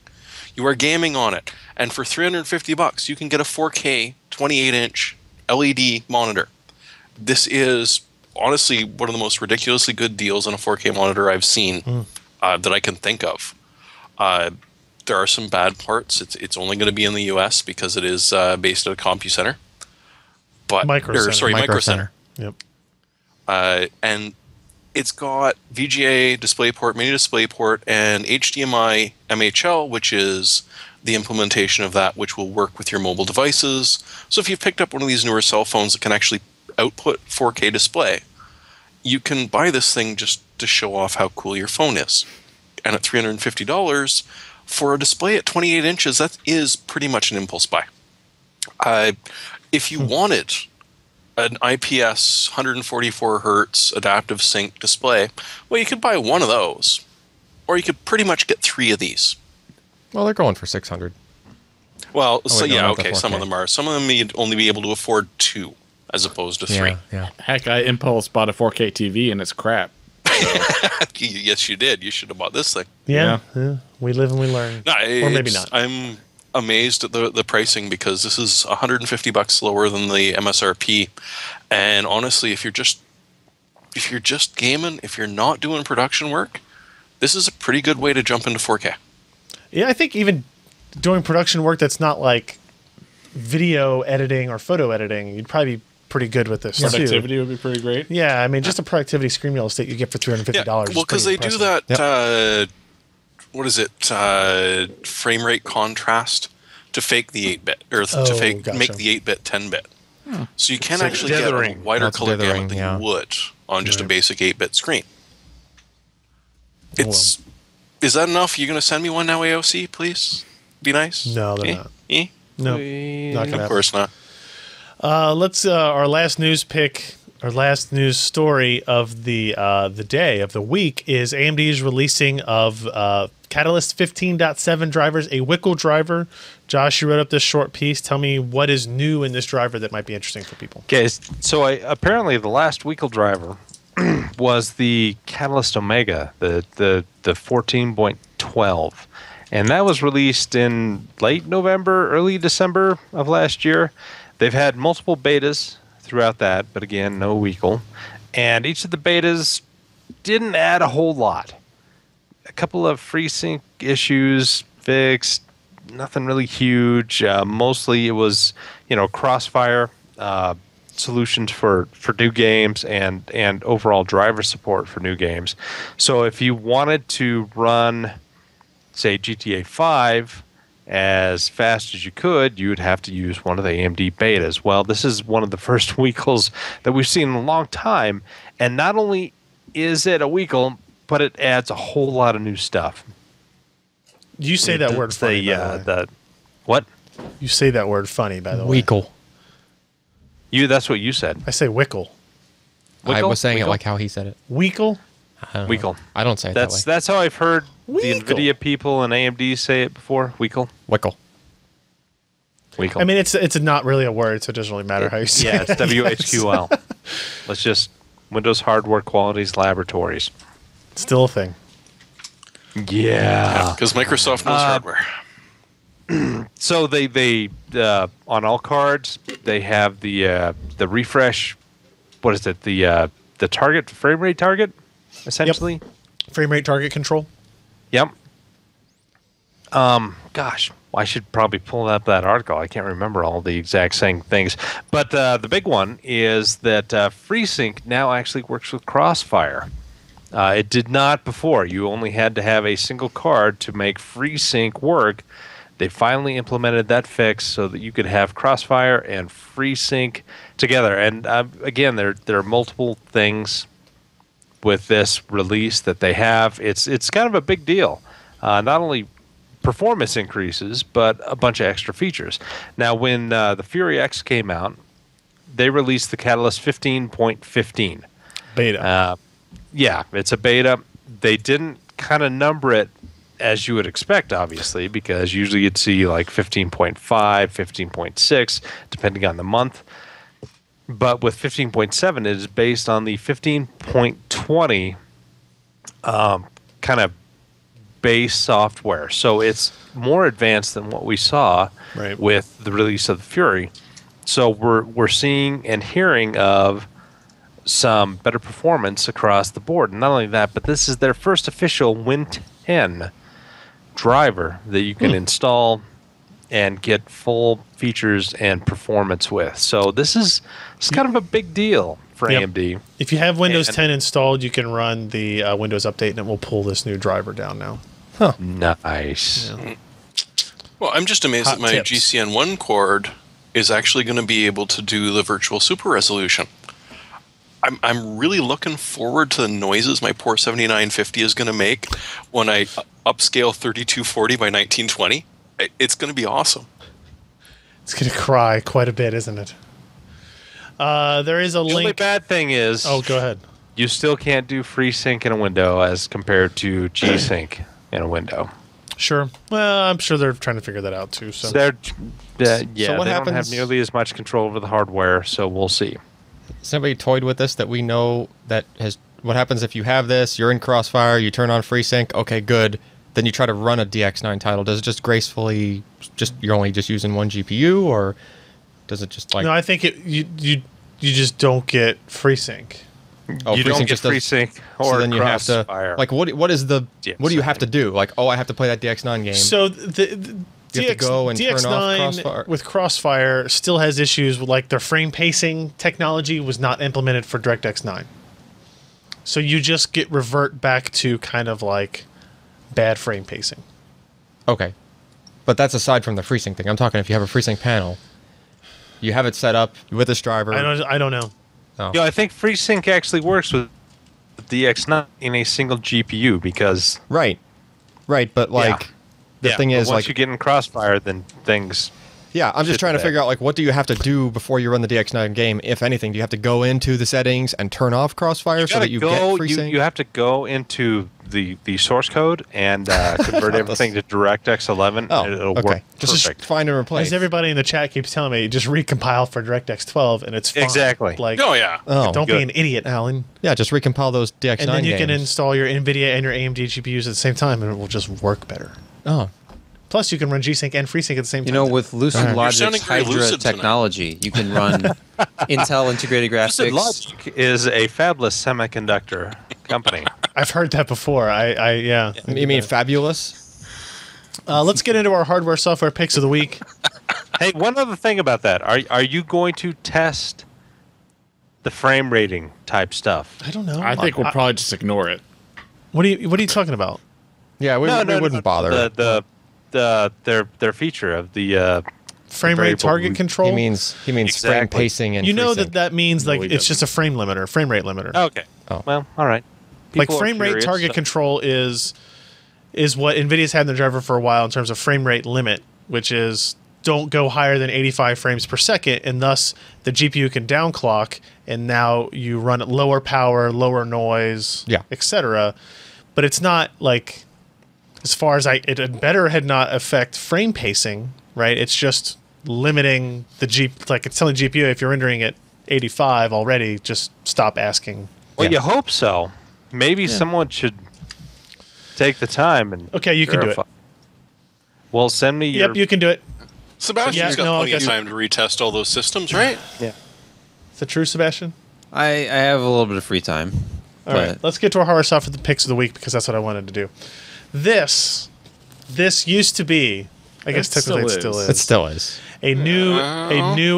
You are gaming on it. And for $350, you can get a 4K 28-inch LED monitor. This is honestly one of the most ridiculously good deals on a 4K monitor I've seen that I can think of. There are some bad parts. It's only going to be in the US because it is based at a CompuCenter. Micro Center. Yep. And it's got VGA DisplayPort, Mini DisplayPort, and HDMI MHL, which is the implementation of that, which will work with your mobile devices. So if you've picked up one of these newer cell phones that can actually output 4K display, you can buy this thing just to show off how cool your phone is. And at $350 for a display at 28 inches, that is pretty much an impulse buy. If you wanted an IPS 144 hertz adaptive sync display, well, you could buy one of those, or you could pretty much get 3 of these. Well, they're going for 600. Well, some of them are. Some of them you'd only be able to afford 2 as opposed to 3. Yeah. Heck, I impulse bought a 4K TV and it's crap. Yes, you did. You should have bought this thing. Yeah. We live and we learn. No, or maybe not. I'm amazed at the pricing, because this is $150 lower than the MSRP. And honestly, if you're just gaming, if you're not doing production work, this is a pretty good way to jump into 4K. Yeah, I think even doing production work that's not like video editing or photo editing, you'd probably be pretty good with this. Productivity too. would be pretty great. Yeah, I mean, just a productivity screen real estate you get for $350. Well, because they do that. What is it? Frame rate contrast to fake the 8-bit, or make the 8-bit 10-bit. So you can actually get a wider color gamut than you would on just a basic 8-bit screen. It's Is that enough? You going to send me one now, AOC, please? Be nice. No, they're not. Eh? No, not gonna Of happen. course not. Let's our last news pick, our last news story of the day of the week is AMD's releasing of Catalyst 15.7 drivers, a WHQL driver. Josh, you wrote up this short piece. Tell me what is new in this driver that might be interesting for people. Okay, so apparently the last WHQL driver was the Catalyst Omega, the 14.12, and that was released in late November, early December of last year. They've had multiple betas throughout that, but again, no WHQL, and each of the betas didn't add a whole lot. A couple of FreeSync issues fixed, nothing really huge. Mostly it was, Crossfire solutions for new games and overall driver support for new games. So if you wanted to run, say, GTA 5 as fast as you could, you would have to use one of the AMD betas. Well, this is one of the first WHQLs that we've seen in a long time, and not only is it a WHQL, but it adds a whole lot of new stuff. You say that word funny, by the way. What? You say that word funny, by the way. WHQL. That's what you said. I say WHQL. I was saying WHQL? it like how he said it. WHQL? I don't know. WHQL. I don't say it that way. That's how I've heard the WHQL. NVIDIA people and AMD say it before. WHQL. WHQL. WHQL. I mean, it's not really a word, so it doesn't really matter how you say Yeah, it. it's WHQL. Let's just Windows Hardware Qualities Laboratories. Still a thing. Yeah. Because Microsoft knows hardware. So they on all cards they have the refresh. What is it? The target frame rate target, essentially. Frame rate target control. Yep. Gosh, I should probably pull up that article. I can't remember all the exact same things. But the big one is that FreeSync now actually works with Crossfire. It did not before. You only had to have a single card to make FreeSync work. They finally implemented that fix so that you could have Crossfire and FreeSync together. And again, there are multiple things with this release that they have. It's kind of a big deal. Not only performance increases, but a bunch of extra features. Now, when the Fury X came out, they released the Catalyst 15.15. Beta. Yeah, it's a beta. They didn't kind of number it as you would expect, obviously, because usually you'd see like 15.5, 15.6, depending on the month. But with 15.7, it is based on the 15.20 kind of base software. So it's more advanced than what we saw Right. with the release of the Fury. So we're seeing and hearing of some better performance across the board. And not only that, but this is their first official Win 10 driver that you can install and get full features and performance with. So it's kind of a big deal for Yep. AMD. If you have Windows and- 10 installed, you can run the Windows update, and it will pull this new driver down now. Nice. Yeah. Well, I'm just amazed Hot that my tips. GCN1 cord is actually going to be able to do the virtual super resolution. I'm really looking forward to the noises my poor 7950 is going to make when I upscale 3240 by 1920. It's going to be awesome. It's going to cry quite a bit, isn't it? There is a The only link. bad thing is Oh, go ahead. you still can't do FreeSync in a window as compared to G-Sync in a window. Sure. Well, I'm sure they're trying to figure that out too. So They're, yeah, what they don't have happens- nearly as much control over the hardware, so we'll see. Has anybody toyed with this that we know that has? What happens if you have this? You're in Crossfire. You turn on FreeSync. Okay, good. Then you try to run a DX9 title. Does it just gracefully? You're only just using one GPU, or does it just like? no, I think you just don't get FreeSync. Oh, You don't FreeSync get just does- FreeSync or so then you have to Crossfire. like what is the what do you have to do? Like, oh, I have to play that DX9 game. So the You have to go and turn off DX9 Crossfire. with Crossfire still has issues with, like, their frame pacing technology was not implemented for DirectX 9. So you just revert back to kind of like bad frame pacing. Okay, but that's aside from the FreeSync thing. I'm talking if you have a FreeSync panel, you have it set up with this driver. I don't know. Oh. I think FreeSync actually works with the DX9 in a single GPU because Right. Right, but like the thing is, once like you get in Crossfire, then things. yeah, I'm just shit trying to the figure bed. out like what do you have to do before you run the DX9 game, if anything? Do you have to go into the settings and turn off Crossfire so that you get free sync? You have to go into the source code and convert everything to DirectX 11. Oh, and it'll okay. work Just perfect. find and replace. As everybody in the chat keeps telling me, just recompile for DirectX 12 and it's fine. Exactly. Like, Oh yeah. Oh, don't be good. an idiot, Alan. yeah, just recompile those DX9 And then you can games. install your NVIDIA and your AMD GPUs at the same time, and it will just work better. Oh, Plus, you can run G-Sync and FreeSync at the same time. You know, with Lucid Alright. You're sounding Logic's very Hydra lucid tonight. technology, you can run Intel integrated Lucid graphics. Logic is a fabless semiconductor company. I've heard that before. Yeah. you mean fabulous? Let's get into our hardware software picks of the week. Hey, one other thing about that. Are you going to test the frame rating type stuff? I don't know. I think we'll probably just ignore it. What are you talking about? Yeah, we wouldn't bother. Their feature of the Frame Variable rate target root. control. He means frame Exactly. pacing and you know FreeSync. that means like No, he it's just a frame rate limiter. okay. Oh. Well, all right. Like People are frame rate curious, target so- control is what NVIDIA's had in their driver for a while in terms of frame rate limit, which is don't go higher than 85 frames per second, and thus the GPU can downclock, and now you run at lower power, lower noise, Yeah. etc. But it's not like, as far as it had better had not affect frame pacing, right? It's just limiting the like it's telling GPU if you're rendering at 85 already, just stop asking. Well, Yeah. you hope so. Maybe someone should take the time and Okay, you can do it. verify. Well, send me your. Yep, you can do it. Sebastian's Yeah, got no, plenty of okay. time to retest all those systems, right? Yeah. Is that true, Sebastian? I have a little bit of free time. All right, let's get to our hardware software picks of the week because that's what I wanted to do. This used to be, I guess technically it still is. It still is. A new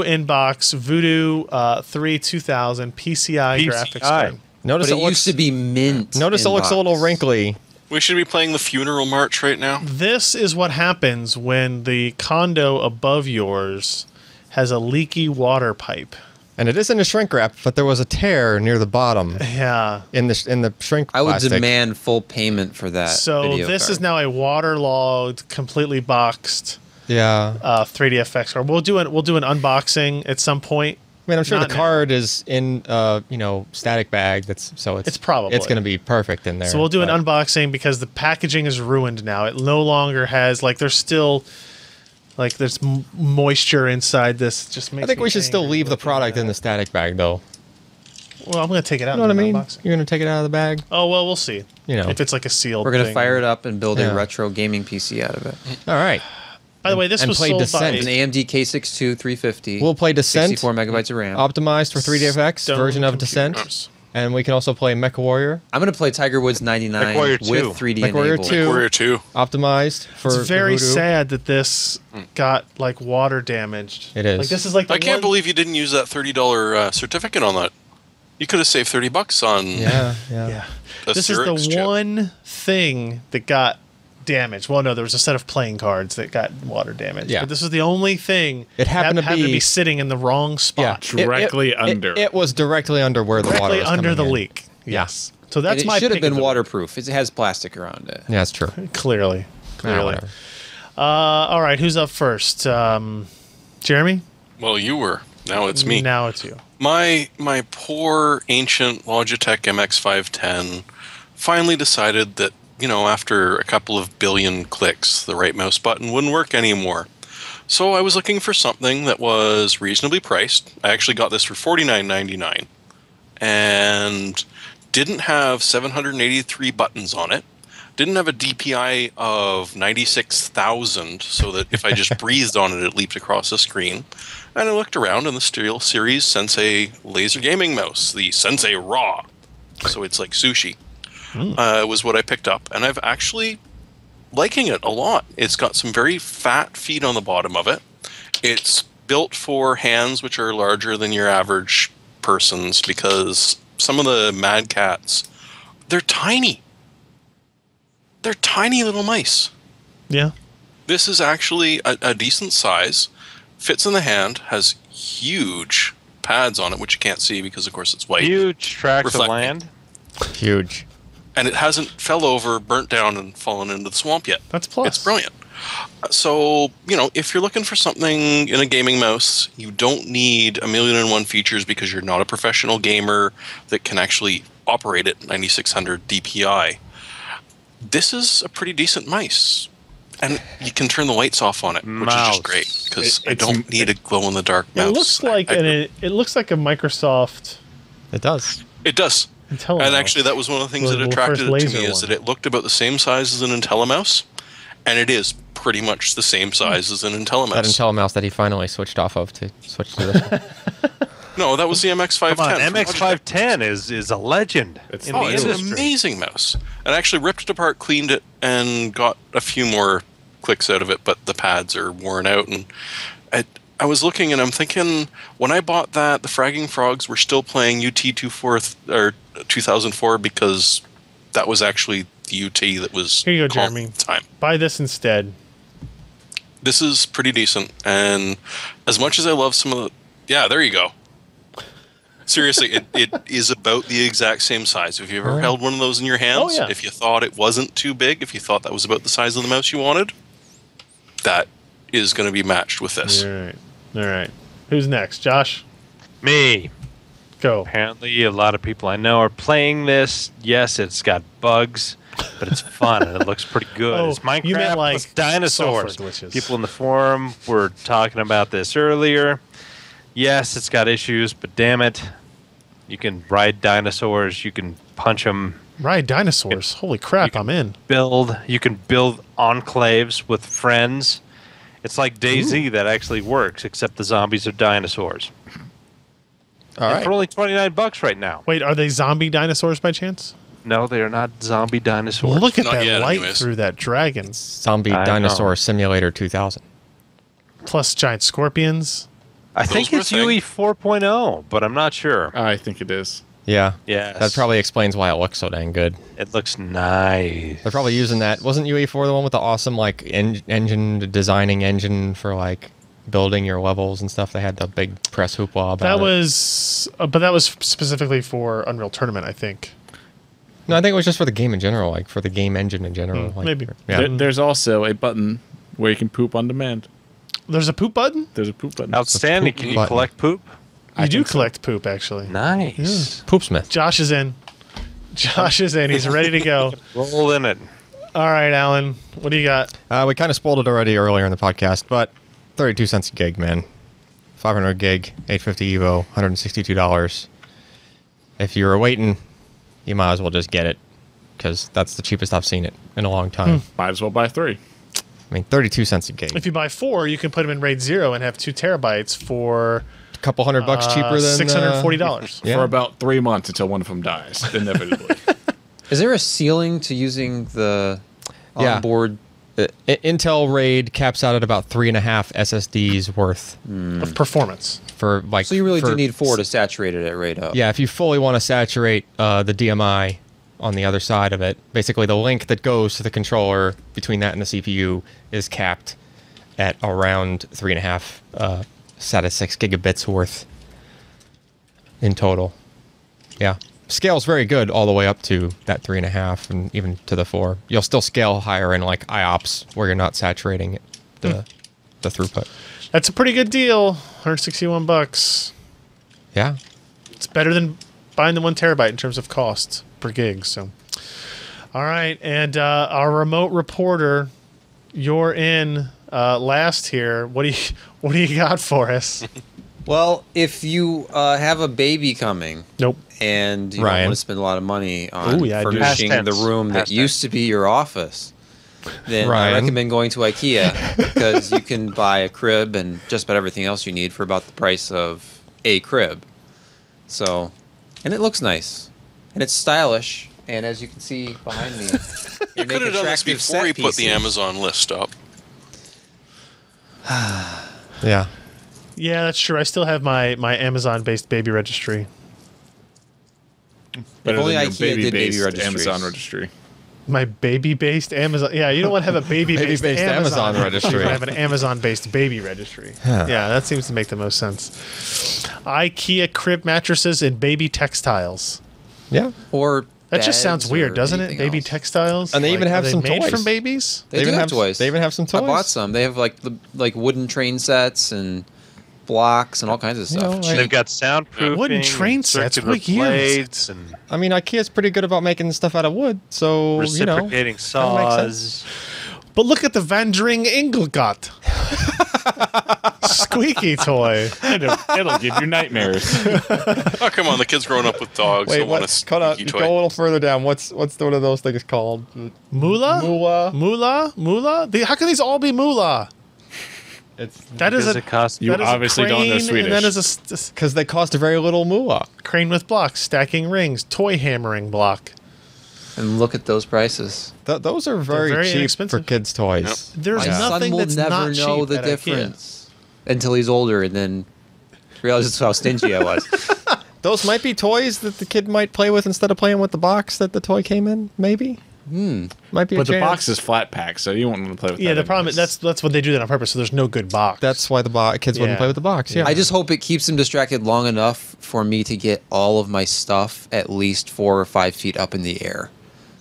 inbox Voodoo 3 2000 PCI graphics card. Notice But it it used to be mint. Notice it looks a little inbox. wrinkly. We should be playing the funeral march right now. This is what happens when the condo above yours has a leaky water pipe. And it isn't a shrink wrap, but there was a tear near the bottom Yeah. in the shrink I would plastic. demand full payment for that. So video this card. is now a waterlogged, completely boxed Yeah. 3DFX card. We'll do an unboxing at some point. I mean, I'm sure Not the now. card is in static bag. It's probably. it's going to be perfect in there. So we'll do an but- unboxing because the packaging is ruined now. It no longer has there's still there's moisture inside this. Just makes I think me we should still angry leave the looking product at in the static bag, though. Well, I'm gonna take it out. You know what I and do mean? an unboxing. You're going to take it out of the bag. Oh well, we'll see. You know. if it's like a sealed. We're gonna thing. fire it up and build Yeah. a retro gaming PC out of it. All right. By the way, this and was play sold Descent. An by. AMD K62 350. We'll play Descent. 64 megabytes of RAM. Optimized for 3DFX Stone version of computers. Descent. And we can also play Mecha Warrior. I'm gonna play Tiger Woods 99 MechWarrior with 2. 3D MechWarrior enabled. 2. Warrior 2. Optimized for It's very Voodoo. sad that this got water damaged. It is. Like this is like the I can't one- believe you didn't use that $30 certificate on that. You could have saved $30 on Yeah. Yeah. a This is Xerox the chip. one thing that got damaged. Well, no, there was a set of playing cards that got water damaged. Yeah. But this was the only thing It happened that to happened to be- be sitting in the wrong spot. Directly under. It was directly under where the water Directly was under the coming in. leak. Yeah. Yes. So that's And my it should have pick of been the waterproof. It has plastic around it. Yeah, that's true. week. Clearly. Ah, whatever. All right, who's up first? Jeremy? Well, you were. Now it's me. Now it's you. My poor ancient Logitech MX510 finally decided that, after a couple of billion clicks, the right mouse button wouldn't work anymore. So I was looking for something that was reasonably priced. I actually got this for $49.99 and didn't have 783 buttons on it. Didn't have a DPI of 96,000 so that if I just breathed on it, it leaped across the screen. And I looked around and the SteelSeries Sensei laser gaming mouse, the Sensei Raw, so it's like sushi, was what I picked up. And I've actually liking it a lot. It's got some very fat feet on the bottom of it. It's built for hands which are larger than your average person's because some of the Mad Cats, they're tiny. They're tiny little mice. Yeah. This is actually a decent size, fits in the hand, has huge pads on it, which you can't see because, of course, it's white. Huge tracts of Reflecting. land. Huge. and it hasn't fell over, burnt down, and fallen into the swamp yet. That's plus. It's brilliant. So, if you're looking for something in a gaming mouse, you don't need a million and one features because you're not a professional gamer that can actually operate at 9600 DPI. This is a pretty decent mice. And you can turn the lights off on it, which is just great because I don't need a glow-in-the-dark mouse. It looks like it looks like a Microsoft. It does. It does. IntelliMouse. And actually, that was one of the things that attracted it to me is that it looked about the same size as an IntelliMouse, and it is pretty much the same size as an IntelliMouse. That IntelliMouse that he finally switched off of to switch to this one. No, that was the MX510. Come on, MX510 is a legend. It's an amazing mouse. I actually ripped it apart, cleaned it, and got a few more clicks out of it, but the pads are worn out. And I was looking, and I'm thinking, when I bought that, the Fragging Frogs were still playing UT 2004 because that was actually the UT that was here you go, Jeremy. At the time. Buy this instead. This is pretty decent, and as much as I love some of the... Yeah, there you go. Seriously, it is about the exact same size. Have you ever held one of those in your hands? Oh, yeah. If you thought it wasn't too big, if you thought that was about the size of the mouse you wanted, that is going to be matched with this. All right. Who's next? Josh? Me. Go. Apparently, a lot of people I know are playing this. Yes, it's got bugs, but it's fun and it looks pretty good. Oh, it's Minecraft you meant like with dinosaurs. software glitches. People in the forum were talking about this earlier. Yes, it's got issues, but damn it. You can ride dinosaurs. You can punch them. Ride dinosaurs. Holy crap, I'm in. You can build enclaves with friends. It's like DayZ that actually works, except the zombies are dinosaurs. All right. For only $29 right now. Wait, are they zombie dinosaurs by chance? No, they are not zombie dinosaurs. Look at Not that yet, light anyways. through that dragon. Zombie I Dinosaur know. Simulator 2000. Plus giant scorpions. I think were a it's thing. UE 4.0, but I'm not sure. I think it is. Yeah. Yes. That probably explains why it looks so dang good. It looks nice. They're probably using that. Wasn't UE4 the one with the awesome like designing engine for like building your levels and stuff? They had the big press hoopla about That it. was, but that was specifically for Unreal Tournament, I think. No, I think it was just for the game in general, like for the game engine in general. Like, maybe. Yeah. There's also a button where you can poop on demand. There's a poop button? There's a poop button. Outstanding. poop Can you button. collect poop? You do collect poop, actually. Nice. Poopsmith. Josh is in. Josh is in. He's ready to go. Roll in it. All right, Alan. What do you got? We kind of spoiled it already earlier in the podcast, but 32 cents a gig, man. 500 gig, 850 EVO, $162. If you were waiting, you might as well just get it because that's the cheapest I've seen it in a long time. Might as well buy 3. I mean, 32 cents a gig. If you buy 4, you can put them in RAID 0 and have 2 terabytes for A couple $100 cheaper than $640. Yeah. For about 3 months until one of them dies, inevitably. Is there a ceiling to using the Yeah. onboard? Intel RAID caps out at about 3.5 SSDs worth of performance. for like. So you really for- do need 4 to saturate it at RAID up. Yeah, if you fully want to saturate the DMI on the other side of it, basically the link that goes to the controller between that and the CPU is capped at around 3.5 SATA 6 gigabits worth in total. Yeah. Scale's very good all the way up to that 3.5 and even to the 4. You'll still scale higher in like IOPS where you're not saturating it, the throughput. That's a pretty good deal. $161. Yeah. It's better than buying the 1 terabyte in terms of cost per gig. So, all right, and our remote reporter, you're in last here. What do you got for us? Well, if you have a baby coming Nope. and you don't Ryan. want to spend a lot of money on Ooh, yeah, I do. furnishing Past the tense. room that Past used to be your office, then I Ryan. recommend going to IKEA because you can buy a crib and just about everything else you need for about the price of a crib. So, and it looks nice, and it's stylish. And as you can see behind me, You could have done this before you put the Amazon list up. Yeah. Yeah, that's true. I still have my Amazon-based baby registry. Better only than your IKEA did baby baby-based registries. Amazon registry. My baby-based Amazon. Yeah, you don't want to have a baby-based, Baby-based Amazon registry. You want to have an Amazon-based baby registry. Huh. Yeah, that seems to make the most sense. IKEA crib mattresses and baby textiles. Yeah. or That just sounds beds weird, or doesn't it? anything Baby else. textiles. And they even have are they some made toys. from babies. They do even have toys. They even have some toys. I bought some. They have like wooden train sets and blocks and all kinds of stuff. know, like- They've got soundproofing, Wooden train and sets, circular what year is blades, and I mean, IKEA's pretty good about making stuff out of wood, so reciprocating kinda makes saws. But look at the Vandring Engelgott. Squeaky toy. It'll give you nightmares. Oh, come on. The kid's growing up with dogs. Wait, They want what? a Cut out. squeaky Go toy. a little further down. What's one of those things called? Moolah? Moolah. Moolah? Moolah? How can these all be moolah? It's That is Does a it cost? You that is a obviously don't know crane, Swedish. And that is a because they cost very little moolah. crane with blocks, stacking rings, toy hammering block. And look at those prices. Those are very, very cheap inexpensive. for kids' toys. There's My son nothing will that's never not know cheap the at IKEA. difference until he's older and then realizes how stingy I was. Those might be toys that the kid might play with instead of playing with the box that the toy came in. Maybe. Might be. But a the chance. box is flat pack, so you won't want to play with that. Yeah, the problem is anyways. that's what they do that on purpose. So there's no good box. That's why the kids Yeah. wouldn't play with the box. Yeah. I just hope it keeps him distracted long enough for me to get all of my stuff at least 4 or 5 feet up in the air.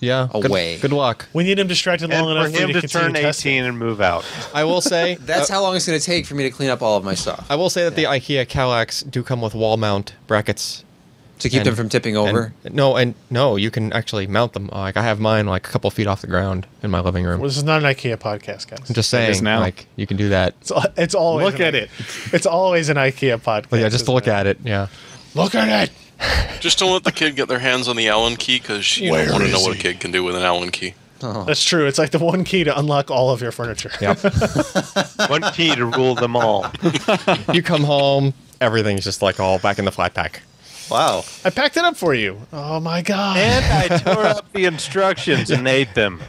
yeah. away. Good luck. we need him distracted And long enough for him to continue turn testing. 18 and move out. I will say That's how long it's going to take for me to clean up all of my stuff. I will say that the IKEA Calax do come with wall mount brackets. To keep And- them from tipping over. No, you can actually mount them. Like I have mine like a couple feet off the ground in my living room. Well, this is not an IKEA podcast, guys. I'm just It is saying, now. like you can do that. It's always Look at it. It's always an IKEA podcast. But yeah, just to isn't look at it. Yeah. Look at it. Just don't let the kid get their hands on the Allen key because you Where don't want to know is what a he? kid can do with an Allen key. That's true. It's like the one key to unlock all of your furniture. Yep. One key to rule them all. You come home, everything's just like all back in the flat pack. Wow. I packed it up for you. Oh my god. And I tore up the instructions and ate them.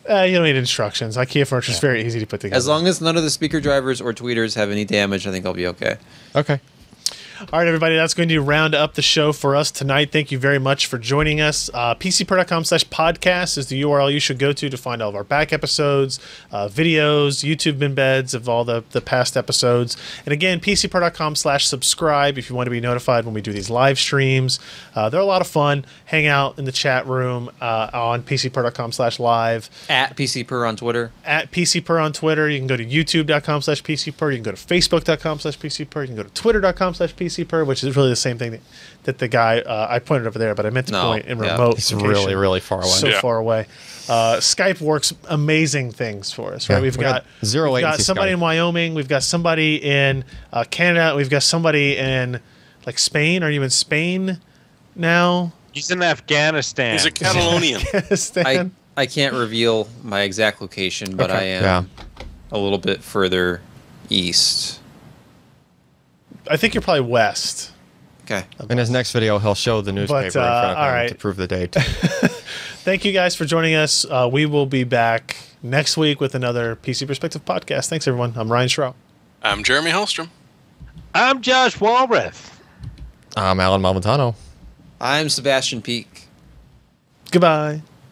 You don't need instructions. IKEA furniture is very easy to put together. As long as none of the speaker drivers or tweeters have any damage, I think I'll be okay. Okay. All right, everybody, that's going to round up the show for us tonight. Thank you very much for joining us. PCPro.com/podcast is the URL you should go to find all of our back episodes, videos, YouTube embeds of all the past episodes. And again, PCPro.com/subscribe if you want to be notified when we do these live streams. They're a lot of fun. Hang out in the chat room on PCPro.com/live. At PCPer on Twitter. At PCPer on Twitter. You can go to YouTube.com/PCPer. You can go to Facebook.com/PCPer. You can go to Twitter.com/PCPer, which is really the same thing that the guy I pointed over there, but I meant to No, point in yeah. remote. It's location. really, really far away. So Yeah. far away. Skype works amazing things for us, right? Yeah, We've we got got zero we've got latency somebody Skype. in Wyoming. We've got somebody in Canada. We've got somebody in like Spain. Are you in Spain now? He's in Afghanistan. He's a Catalonian. Stan? I can't reveal my exact location, but Okay. I am Yeah. a little bit further east. I think you're probably west. Okay. In his next video, he'll show the newspaper in front of all him right. to prove the date. Thank you guys for joining us. We will be back next week with another PC Perspective podcast. Thanks, everyone. I'm Ryan Schrow. I'm Jeremy Hellstrom. I'm Josh Walrath. I'm Alan Malventano. I'm Sebastian Peak. Goodbye.